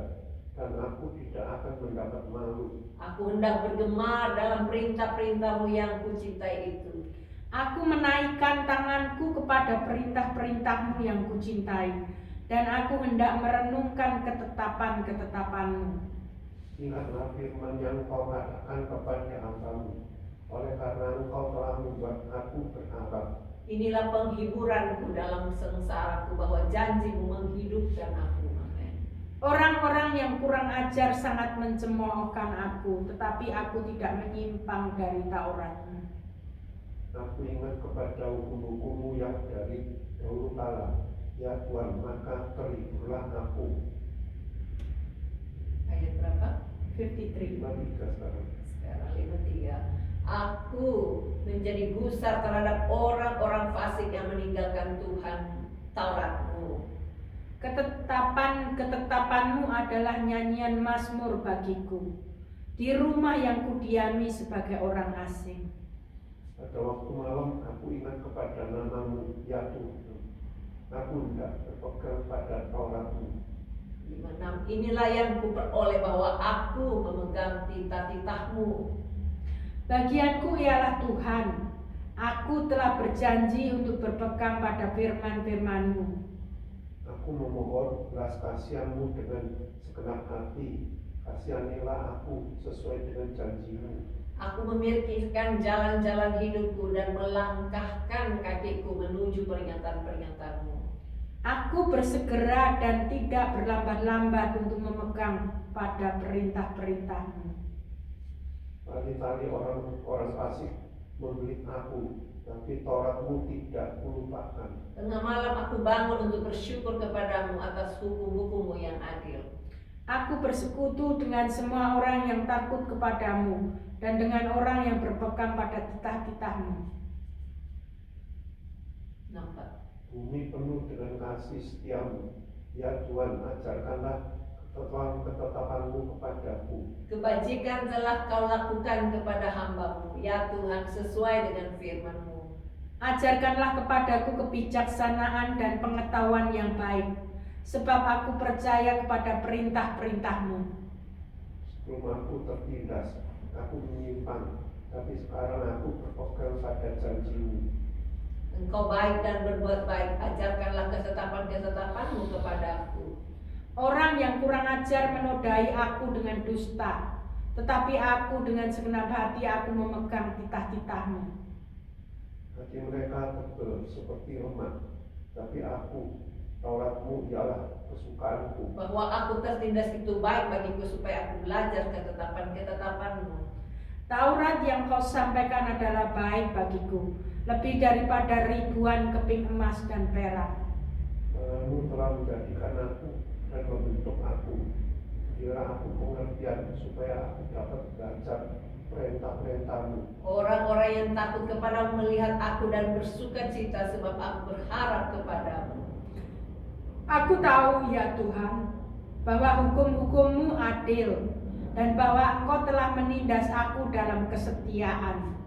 dan aku tidak akan mendapat malu. Aku hendak bergema dalam perintah-perintah-Mu yang kucintai itu. Aku menaikkan tanganku kepada perintah-perintah-Mu yang kucintai, dan aku hendak merenungkan ketetapan-ketetapan-Mu. Ingatlah firman yang Kau katakan kepada hamba-Mu, oleh karena Engkau telah membuat aku berharap. Inilah penghiburanku dalam sengsaraku, bahwa janji-Mu menghidupkan aku. Amin. Orang-orang yang kurang ajar sangat mencemoohkan aku, tetapi aku tidak menyimpang dari Taurat-Mu. Aku ingat kepada hukum-hukum-Mu yang dari dahulu kala. Ya Tuhan, maka terhiburlah aku. Ayat berapa? 53. 53 sekarang. Sekarang 53. Aku menjadi gusar terhadap orang-orang fasik yang meninggalkan Tuhan Taurat-Mu. Ketetapan-ketetapan-Mu adalah nyanyian mazmur bagiku, di rumah yang kudiami sebagai orang asing. Pada waktu malam aku ingat kepada nama-Mu, ya Tuhan. Aku hendak berpegang pada Taurat-Mu. 56. Inilah yang kuperoleh, bahwa aku memegang titah-titah-Mu. Bagianku ialah Tuhan, aku telah berjanji untuk berpegang pada firman-firman-Mu. Aku memohon belas kasihan-Mu dengan segenap hati. Kasihanilah aku sesuai dengan janji-Mu. Aku memikirkan jalan-jalan hidupku dan melangkahkan kakiku menuju peringatan-peringatan-Mu. Aku bersegera dan tidak berlambat-lambat untuk memegang pada perintah-perintah-Mu. Tali-tali orang fasik membelit aku, tapi Taurat-Mu tidak kulupakan. Tengah malam aku bangun untuk bersyukur kepadamu atas hukum-hukum-Mu yang adil. Aku bersekutu dengan semua orang yang takut kepadamu dan dengan orang yang berpegang pada titah-titah-Mu. Nampak? Bumi penuh dengan kasih setiamu. Ya Tuhan, ajarkanlah ketetapan-ketetapan-Mu kepadaku. Kebajikan telah Kau lakukan kepada hamba-Mu, ya Tuhan, sesuai dengan firman-Mu. Ajarkanlah kepadaku kebijaksanaan dan pengetahuan yang baik, sebab aku percaya kepada perintah-perintah-Mu. Sebelum aku tertindas, aku menyimpang, tapi sekarang aku berpegang pada janji-Mu. Engkau baik dan berbuat baik, ajarkanlah ketetapan-ketetapan-Mu kepadaku. Orang yang kurang ajar menodai aku dengan dusta, tetapi aku dengan segenap hati aku memegang titah-titah-Mu. Hati mereka tebal seperti lemak, tapi aku, Taurat-Mu ialah kesukaanku. Bahwa aku tertindas itu baik bagiku, supaya aku belajar ketetapan-ketetapan-Mu. Taurat yang Kau sampaikan adalah baik bagiku, lebih daripada ribuan keping emas dan perak. Tangan-Mu telah menjadikan aku dan membentuk aku. Berilah aku pengertian supaya aku dapat belajar perintah-perintah-Mu. Orang-orang yang takut kepadamu melihat aku dan bersuka cita, sebab aku berharap kepadamu. Aku tahu ya Tuhan, bahwa hukum-hukum-Mu adil, dan bahwa Engkau telah menindas aku dalam kesetiaan.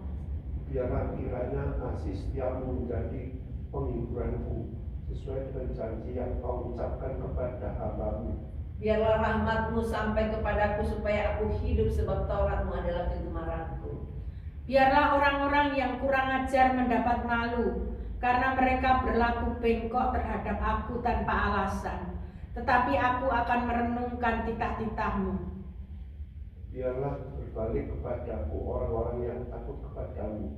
Biarlah kiranya kasih setiamu menjadi penghiburanku, sesuai dengan janji yang Kau ucapkan kepada hamba-Mu. Biarlah rahmat-Mu sampai kepadaku, supaya aku hidup, sebab Taurat-Mu adalah kegemaranku. Biarlah orang-orang yang kurang ajar mendapat malu, karena mereka berlaku bengkok terhadap aku tanpa alasan. Tetapi aku akan merenungkan titah-titah-Mu. Biarlah berbalik kepadaku orang-orang yang takut kepadamu,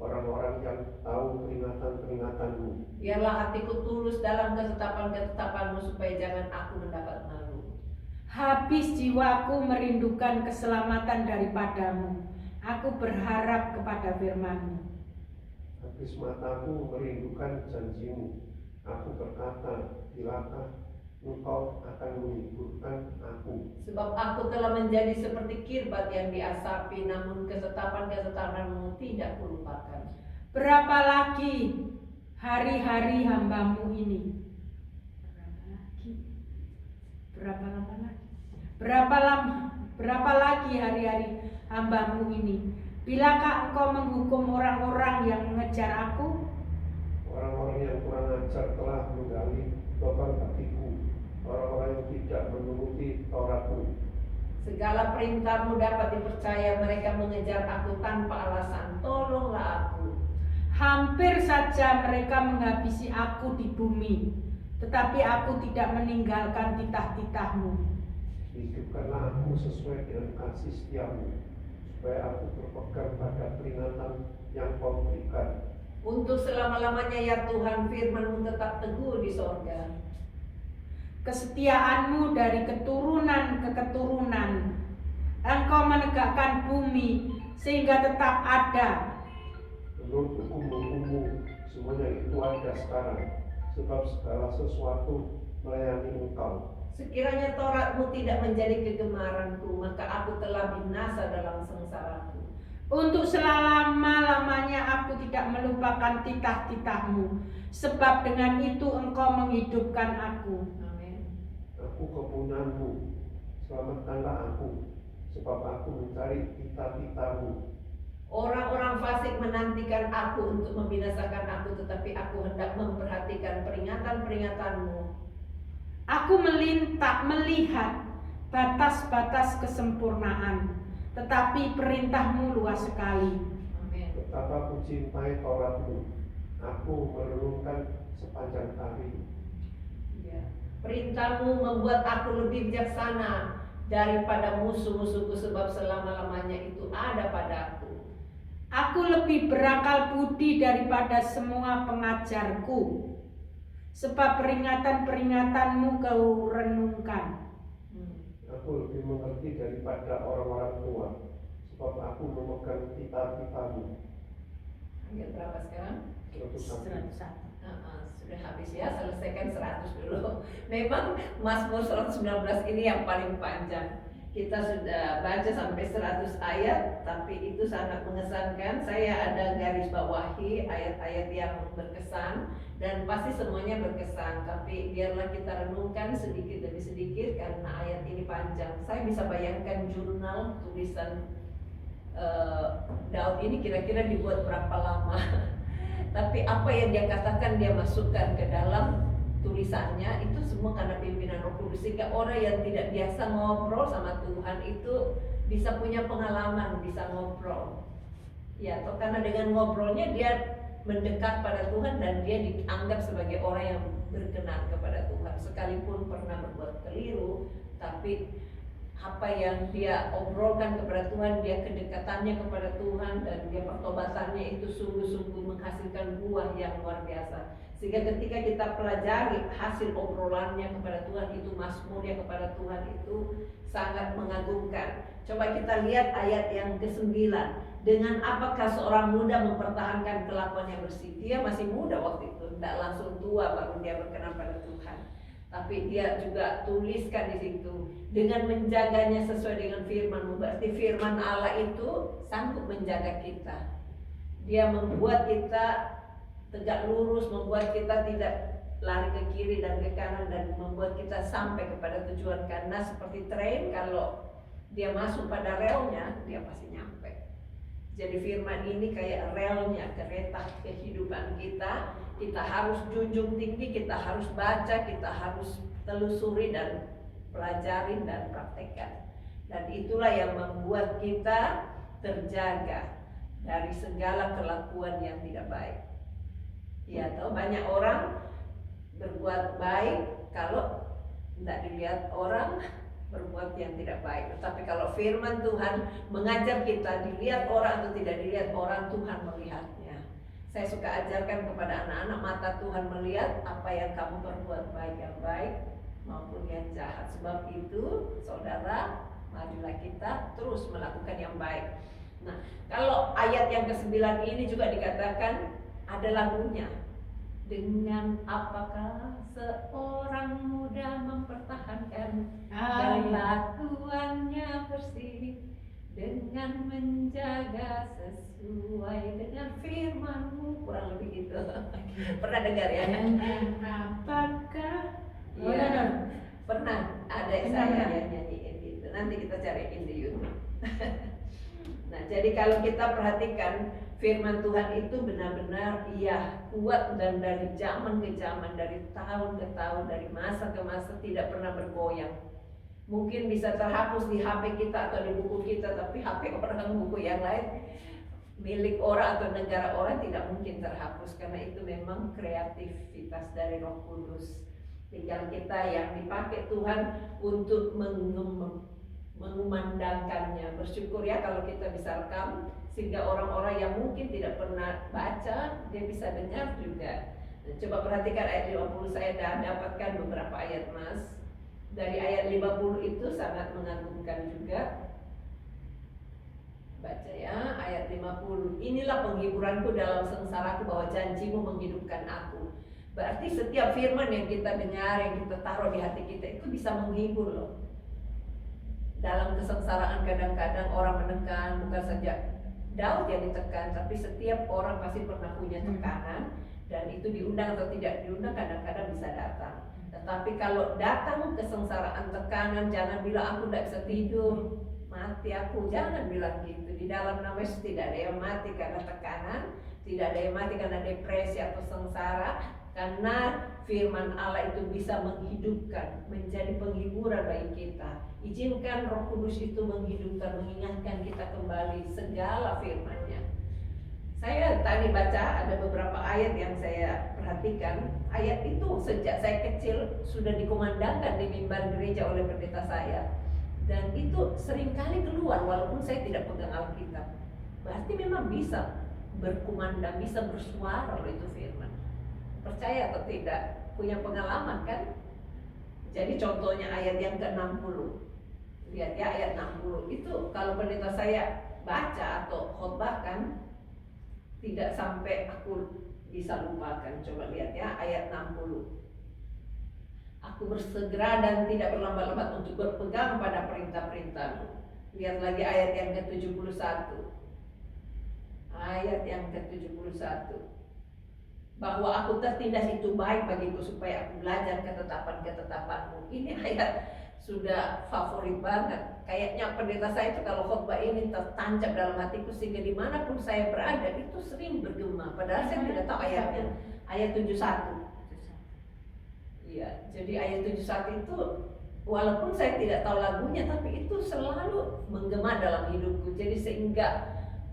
orang-orang yang tahu peringatan-peringatanmu. Biarlah hatiku tulus dalam ketetapan-ketetapanmu supaya jangan aku mendapat malu. Habis jiwaku merindukan keselamatan daripadamu. Aku berharap kepada firman-Mu. Habis mataku merindukan janjimu. Aku berkata, bilakah Engkau akan menghiburkan aku? Sebab aku telah menjadi seperti kirbat yang diasapi, namun ketetapan-ketetapanmu tidak kulupakan. Berapa lagi hari-hari hamba-Mu ini? Berapa lama lagi? Berapa lagi hari-hari hamba-Mu ini? Bilakah Engkau menghukum orang-orang yang mengejar aku? Orang-orang yang kurang ajar telah menggali lubang bagiku. Orang-orang yang tidak menuruti Tauratmu. Segala perintahmu dapat dipercaya, mereka mengejar aku tanpa alasan. Tolonglah aku. Hampir saja mereka menghabisi aku di bumi, tetapi aku tidak meninggalkan titah-titah-Mu. Hidupkanlah aku sesuai dengan kasih setiamu, supaya aku berpegang pada peringatan yang Kau berikan. Untuk selama-lamanya ya Tuhan, firman-Mu tetap teguh di sorga. Kesetiaan-Mu dari keturunan ke keturunan. Engkau menegakkan bumi sehingga tetap ada. Menurut hukum-hukum-Mu, semuanya itu ada sekarang, sebab segala sesuatu melayani Engkau. Sekiranya Taurat-Mu tidak menjadi kegemaranku, maka aku telah binasa dalam sengsaraku. Untuk selama-lamanya aku tidak melupakan titah-titah-Mu, sebab dengan itu Engkau menghidupkan aku. Amin. Aku kepunyaan-Mu, selamatkanlah aku, sebab aku mencari titah-titah-Mu. Orang-orang fasik menantikan aku untuk membinasakan aku, tetapi aku hendak memperhatikan peringatan-peringatan-Mu. Aku melihat batas-batas kesempurnaan, tetapi perintah-Mu luas sekali. Amin. Betapa ku cintai Taurat-Mu, aku merenungkan sepanjang hari. Ya. Perintah-Mu membuat aku lebih bijaksana daripada musuh-musuhku, sebab selama-lamanya itu ada padaku. Aku lebih berakal budi daripada semua pengajarku, sebab peringatan-peringatan-Mu Kau renungkan. Aku lebih mengerti daripada orang-orang tua, sebab aku memegang titah-titah-Mu. Ayat berapa sekarang? 101. Sudah habis ya, selesaikan 100 dulu. Memang Mazmur 119 ini yang paling panjang. Kita sudah baca sampai 100 ayat, tapi itu sangat mengesankan. Saya ada garis bawahi ayat-ayat yang berkesan, dan pasti semuanya berkesan. Tapi biarlah kita renungkan sedikit demi sedikit karena ayat ini panjang. Saya bisa bayangkan jurnal tulisan Daud ini kira-kira dibuat berapa lama. Tapi apa yang dia katakan dia masukkan ke dalam tulisannya itu semua karena pimpinan Roh Kudus, sehingga orang yang tidak biasa ngobrol sama Tuhan itu bisa punya pengalaman, bisa ngobrol. Ya, atau karena dengan ngobrolnya dia mendekat pada Tuhan dan dia dianggap sebagai orang yang berkenan kepada Tuhan, sekalipun pernah berbuat keliru, tapi apa yang dia obrolkan kepada Tuhan, dia kedekatannya kepada Tuhan dan dia pertobatannya itu sungguh-sungguh menghasilkan buah yang luar biasa. Sehingga ketika kita pelajari hasil obrolannya kepada Tuhan, itu mazmurnya kepada Tuhan itu sangat mengagumkan. Coba kita lihat ayat yang ke-9. Dengan apakah seorang muda mempertahankan kelakuannya bersih? Dia masih muda waktu itu, tidak langsung tua baru dia berkenan pada Tuhan. Tapi dia juga tuliskan di situ dengan menjaganya sesuai dengan firman-Mu. Berarti firman Allah itu sanggup menjaga kita. Dia membuat kita tegak lurus, membuat kita tidak lari ke kiri dan ke kanan, dan membuat kita sampai kepada tujuan. Karena seperti train, kalau dia masuk pada relnya, dia pasti nyampe. Jadi firman ini kayak relnya kereta kehidupan kita. Kita harus junjung tinggi, kita harus baca, kita harus telusuri dan pelajari dan praktekkan. Dan itulah yang membuat kita terjaga dari segala kelakuan yang tidak baik. Ya, tahu banyak orang berbuat baik kalau tidak dilihat orang berbuat yang tidak baik. Tetapi kalau firman Tuhan mengajar kita dilihat orang atau tidak dilihat orang, Tuhan melihatnya. Saya suka ajarkan kepada anak-anak, mata Tuhan melihat apa yang kamu perbuat, baik yang baik maupun yang jahat. Sebab itu, saudara, marilah kita terus melakukan yang baik. Nah, kalau ayat yang ke-9 ini juga dikatakan ada lagunya. Dengan apakah seorang muda mempertahankan kelakuannya bersih, dengan menjaga sesuai dengan firman-Mu, kurang lebih gitu. Pernah dengar ya? Apakah? Iya, pernah ada yang Pernah. saya yang nyanyiin gitu. Nanti kita cariin di YouTube. Nah, jadi kalau kita perhatikan firman Tuhan itu benar-benar kuat, dan dari zaman ke zaman, dari tahun ke tahun, dari masa ke masa tidak pernah bergoyang. Mungkin bisa terhapus di HP kita atau di buku kita, tapi HP orang, buku yang lain milik orang atau negara orang tidak mungkin terhapus, karena itu memang kreativitas dari Roh Kudus. Tinggal kita yang dipakai Tuhan untuk mengumandangkannya. Bersyukur ya kalau kita bisa rekam, sehingga orang-orang yang mungkin tidak pernah baca, dia bisa dengar juga. Nah, coba perhatikan ayat 50, saya dah dapatkan beberapa ayat Mas. Dari ayat 50 itu sangat mengagumkan juga. Baca ya, ayat 50. Inilah penghiburanku dalam sengsaraku, bahwa janjimu menghidupkan aku. Berarti setiap firman yang kita dengar, yang kita taruh di hati kita, itu bisa menghibur loh. Dalam kesengsaraan kadang-kadang orang menekan, bukan saja Daud yang ditekan, tapi setiap orang pasti pernah punya tekanan, dan itu diundang atau tidak diundang kadang-kadang bisa datang. Tetapi kalau datang kesengsaraan, tekanan, jangan bilang aku tidak bisa tidur, mati aku, jangan bilang gitu. Di dalam nama Yesus tidak ada yang mati karena tekanan, tidak ada yang mati karena depresi atau sengsara, karena firman Allah itu bisa menghidupkan, menjadi penghiburan bagi kita. Izinkan Roh Kudus itu menghidupkan, mengingatkan kita kembali segala firman-Nya. Saya tadi baca ada beberapa ayat yang saya perhatikan. Ayat itu sejak saya kecil sudah dikumandangkan di mimbar gereja oleh pendeta saya, dan itu seringkali keluar walaupun saya tidak pegang Alkitab. Berarti memang bisa berkumandang, bisa bersuara loh itu firman. Percaya atau tidak, punya pengalaman kan? Jadi contohnya ayat yang ke-60. Lihat ya, ayat 60 itu kalau pendeta saya baca atau khotbahkan, tidak sampai aku bisa lupakan. Coba lihat ya, ayat 60. Aku bersegera dan tidak berlambat-lambat untuk berpegang pada perintah-perintah-Mu. Lihat lagi ayat yang ke-71. Ayat yang ke-71. Bahwa aku tertindas itu baik bagiku, supaya aku belajar ketetapan-ketetapan-Mu. Ini ayat sudah favorit banget. Kayaknya pendeta saya itu kalau khotbah ini tertancap dalam hatiku, sehingga dimanapun saya berada itu sering bergema. Padahal saya tidak tahu ayatnya. Ayat 71. Iya, jadi ayat 71 itu walaupun saya tidak tahu lagunya, tapi itu selalu menggema dalam hidupku. Jadi sehingga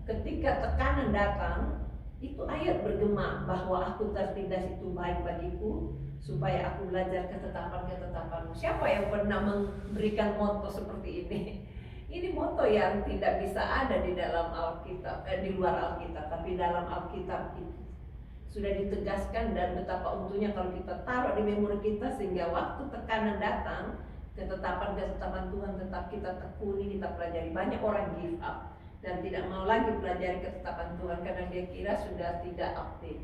ketika tekanan datang, itu ayat bergema bahwa aku tertindas itu baik bagiku, supaya aku belajar ketetapan-ketetapan-Mu. Siapa yang pernah memberikan moto seperti ini? Ini moto yang tidak bisa ada di dalam Alkitab, di luar Alkitab, tapi dalam Alkitab itu sudah ditegaskan, dan betapa untungnya kalau kita taruh di memori kita, sehingga waktu tekanan datang, ketetapan-ketetapan Tuhan tetap kita tekuni, kita pelajari. Banyak orang give up dan tidak mau lagi pelajari ketetapan Tuhan karena dia kira sudah tidak update.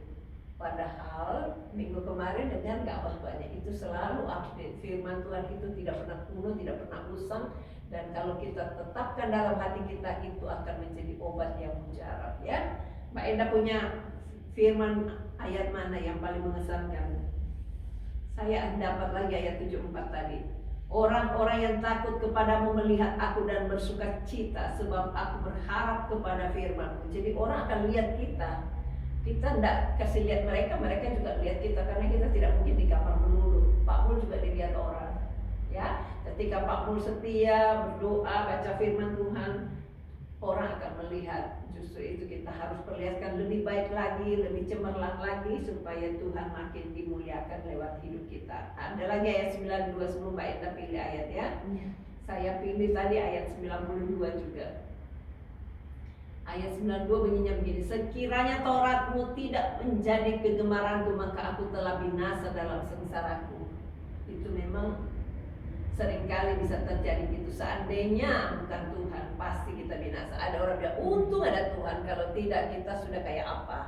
Padahal minggu kemarin dengan gak banyak itu selalu update. Firman Tuhan itu tidak pernah kuno, tidak pernah usang, dan kalau kita tetapkan dalam hati kita, itu akan menjadi obat yang mujarab ya. Mbak Enda punya firman ayat mana yang paling mengesankan? Saya dapat lagi ayat 74 tadi. Orang-orang yang takut kepadamu melihat aku dan bersuka cita, sebab aku berharap kepada firman-Mu. Jadi orang akan lihat kita. Kita tidak kasih lihat mereka, mereka juga lihat kita, karena kita tidak mungkin di kamar melulu. Pak Mul juga dilihat orang. Ya, ketika Pak Mul setia, berdoa, baca firman Tuhan, orang akan melihat. Justru itu kita harus perlihatkan lebih baik lagi, lebih cemerlang lagi, supaya Tuhan makin dimuliakan lewat hidup kita. Ada lagi ayat 92, sebelum Mbak Enda pilih ayat ya. Saya pilih tadi ayat 92 juga. Ayat 92 bunyinya begini, sekiranya Tauratmu tidak menjadi kegemaranku, maka aku telah binasa dalam sengsaraku. Itu memang seringkali bisa terjadi gitu. Seandainya bukan Tuhan, pasti kita binasa. Ada orang bilang, untung ada Tuhan, kalau tidak kita sudah kayak apa?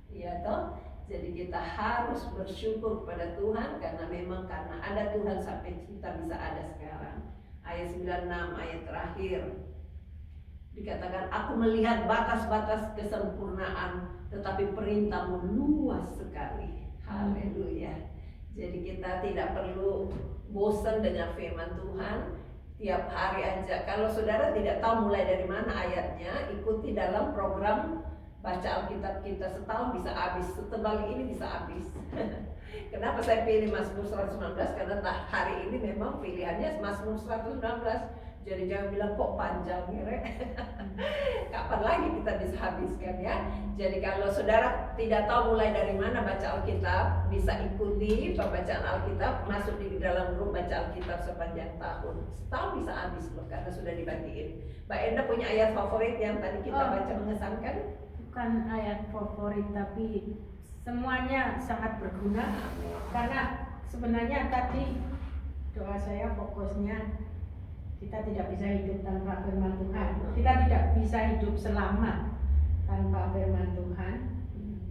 Iya toh? Jadi kita harus bersyukur kepada Tuhan, karena memang karena ada Tuhan sampai kita bisa ada sekarang. Ayat 96, ayat terakhir, dikatakan, aku melihat batas-batas kesempurnaan, tetapi perintahmu luas sekali. Haleluya. Jadi kita tidak perlu bosan dengan firman Tuhan. Tiap hari aja. Kalau saudara tidak tahu mulai dari mana ayatnya, ikuti dalam program baca Alkitab kita, setahun bisa habis, setebal ini bisa habis. Kenapa saya pilih Mazmur 119? Karena hari ini memang pilihannya Mazmur 119. Jadi jangan bilang kok panjang ya, kapan lagi kita bisa habiskan ya. Jadi kalau saudara tidak tahu mulai dari mana baca Alkitab, bisa ikuti pembacaan Alkitab, masuk di dalam grup baca Alkitab sepanjang tahun. Setahun bisa habis loh, karena sudah dibagiin. Mbak Enda punya ayat favorit yang tadi kita baca mengesankan? Bukan ayat favorit, tapi semuanya sangat berguna. Karena sebenarnya tadi doa saya fokusnya, kita tidak bisa hidup tanpa firman Tuhan. Kita tidak bisa hidup selama tanpa firman Tuhan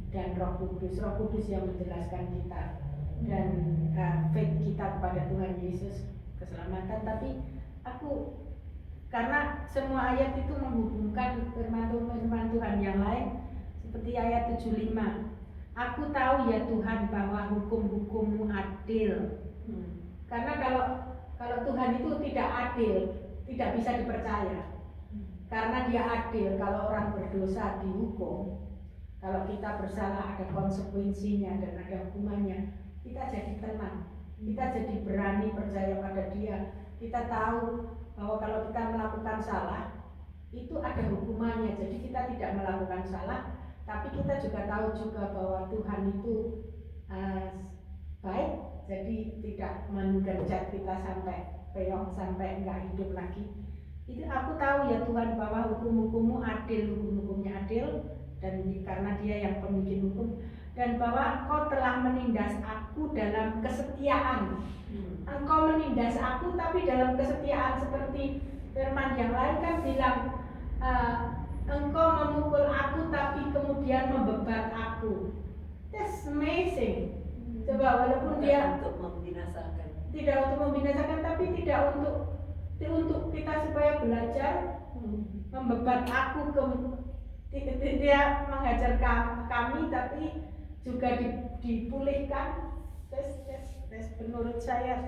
dan Roh Kudus. Roh Kudus yang menjelaskan kita dan faith kita kepada Tuhan Yesus, keselamatan. Tapi aku, karena semua ayat itu menghubungkan firman Tuhan yang lain, seperti ayat 75. Aku tahu ya Tuhan bahwa hukum-hukum-Mu adil. Karena kalau Tuhan itu tidak adil, tidak bisa dipercaya. Karena Dia adil, kalau orang berdosa dihukum, kalau kita bersalah ada konsekuensinya dan ada hukumannya, kita jadi tenang, kita jadi berani percaya pada Dia. Kita tahu bahwa kalau kita melakukan salah, itu ada hukumannya. Jadi kita tidak melakukan salah, tapi kita juga tahu juga bahwa Tuhan itu baik. Jadi tidak mengerjat kita sampai peong, sampai enggak hidup lagi. Itu aku tahu ya Tuhan bahwa hukum-hukum-Mu adil, hukum-hukumnya adil, dan karena Dia yang pembikin hukum, dan bahwa Engkau telah menindas aku dalam kesetiaan. Engkau menindas aku tapi dalam kesetiaan, seperti firman yang lain kan bilang Engkau memukul aku tapi kemudian membebat aku. That's amazing. Coba, walaupun Dia untuk membinasakan, tidak untuk membinasakan, tapi tidak untuk kita supaya belajar, membebat aku, Dia mengajar kami, tapi juga dipulihkan. Tes menurut saya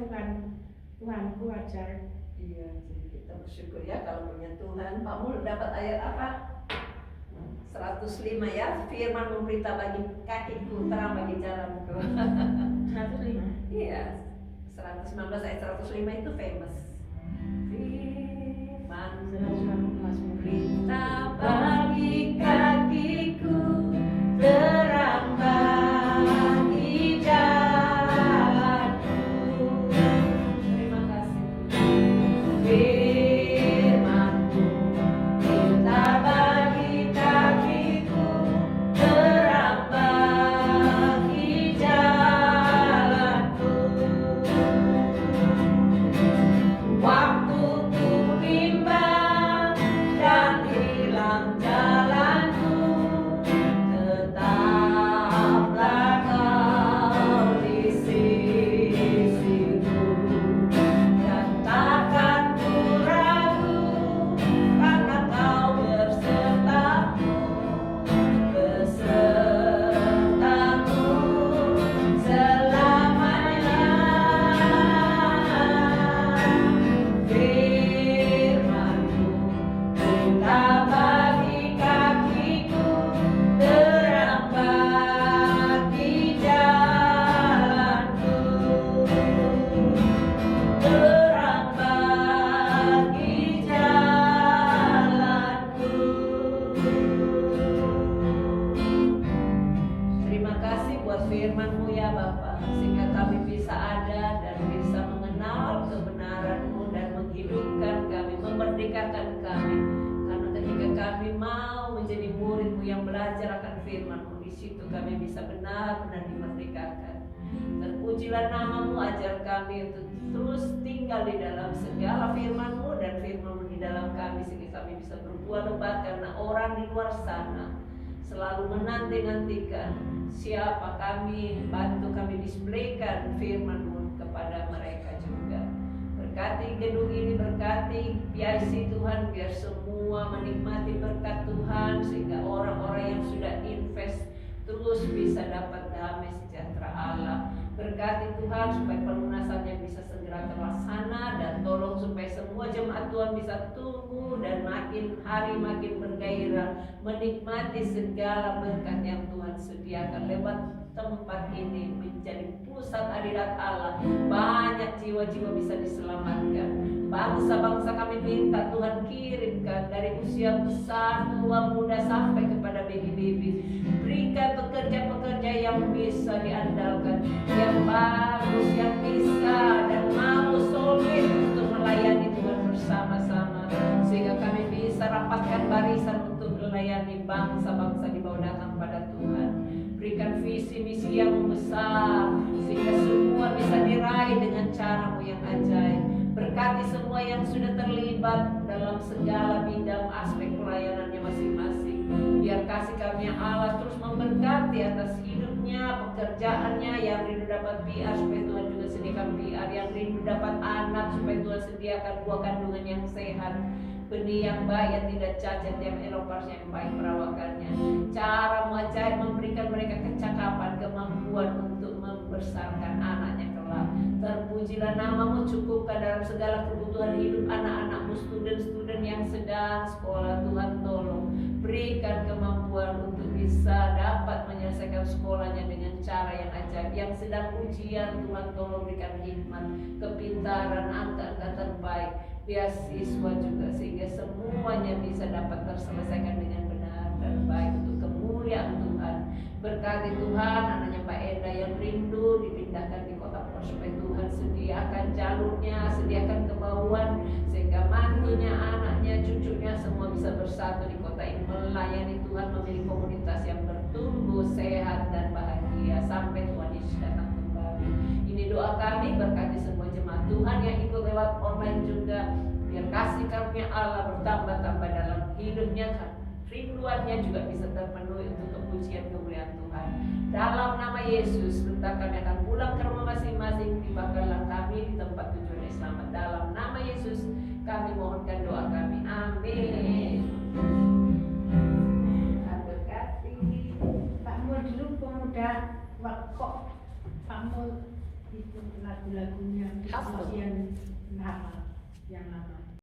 Tuhanku ajar. Iya, jadi kita bersyukur ya kalau punya Tuhan. Pak Mul dapat ayat apa? 105 ya, firman memberita bagi kakiku, terang bagi jalanku. 105. Iya, 119 ayat 105 itu famous. Firman memberita bagi kakiku, terang bagi jalanku. Terima kasih. Firman-Mu memberita bagi kakiku, terang bagi jalanku. Waktuku bimbang dan hilang jalanku, tetaplah Kau di sisiku, dan takkan ku ragu karena Kau bersertaku, besertamu selamanya. Firman-Mu berita bagi kakiku, terang bagi jalanku, terang bagi jalanku. Terima kasih buat firman-Mu ya Bapa, sehingga kami bisa ada dan bisa mengenal kebenaran-Mu dan menghidupkan kami, memerdekakan kami. Karena ketika kami mau menjadi murid-Mu yang belajar akan firman-Mu. Di situ kami bisa benar-benar dimerdekakan. Terpujilah nama-Mu, ajar kami untuk terus tinggal di dalam segala firman-Mu dan firman-Mu di dalam kami, sehingga kami bisa berbuah lebat, karena orang di luar sana selalu menanti-nantikan siapa kami, bantu kami displaykan firman-Mu kepada mereka juga. Berkati gedung ini, berkati PIC Tuhan, biar semua menikmati berkat Tuhan, sehingga orang-orang yang sudah invest terus bisa dapat damai sejahtera Allah. Berkati Tuhan supaya pelunasannya bisa segera terlaksana, dan tolong supaya semua jemaat Tuhan bisa tumbuh dan makin hari makin bergairah menikmati segala berkat yang Tuhan sediakan lewat tempat ini menjadi pusat hadirat Allah. Banyak jiwa-jiwa bisa diselamatkan. Bangsa-bangsa kami minta Tuhan kirimkan dari usia besar, tua, muda sampai kepada baby-baby. Berikan pekerja-pekerja yang bisa diandalkan, yang bagus, yang bisa dan mau solid untuk melayani Tuhan bersama-sama, sehingga kami bisa rapatkan barisan untuk melayani bangsa-bangsa di bawah datang pada Tuhan. Berikan visi misi yang besar, sehingga semua bisa diraih dengan cara-Mu yang ajaib. Berkati semua yang sudah terlibat dalam segala bidang aspek pelayanannya masing-masing. Biar kasih karunia Allah terus memberkati atas hidupnya, pekerjaannya. Yang rindu dapat PR supaya Tuhan juga sediakan PR. Yang rindu dapat anak supaya Tuhan sediakan buah kandungan yang sehat, benih yang baik, yang tidak cacat, yang eloparnya yang baik perawakannya. Cara ajaib memberikan mereka kecakapan, kemampuan untuk membesarkan anaknya kelak. Terpujilah nama-Mu, cukupkan dalam segala kebutuhan hidup anak-anak-Mu, student-student yang sedang sekolah. Tuhan tolong berikan kemampuan untuk bisa dapat menyelesaikan sekolahnya dengan cara yang ajaib. Yang sedang ujian, Tuhan tolong berikan hikmat, kepintaran, angka-angka terbaik, beasiswa juga, sehingga semuanya bisa dapat terselesaikan dengan benar dan baik untuk kemuliaan Tuhan. Berkati Tuhan anaknya Mbak Enda yang rindu dipindahkan di kota Pos, supaya Tuhan sediakan jalurnya, sediakan kemauan, sehingga mantunya, anaknya, cucunya semua bisa bersatu di kota ini melayani Tuhan, memiliki komunitas yang bertumbuh, sehat dan bahagia sampai Tuhan Yesus datang kembali. Ini doa kami, berkati semua jemaat Tuhan yang ikut lewat online juga, biar kasih karunia Allah bertambah-tambah dalam hidupnya, rinduannya juga bisa terpenuhi untuk kepujian kemuliaan Tuhan. Dalam nama Yesus, bentar kami akan pulang ke rumah masing-masing, tibakanlah kami di tempat tujuan yang selamat. Dalam nama Yesus kami mohonkan doa kami, amin. Tuhan berkati. Pak Mul dulu pemuda kok Pak Mul itu lagu-lagunya Apa? pujian nama yang lama.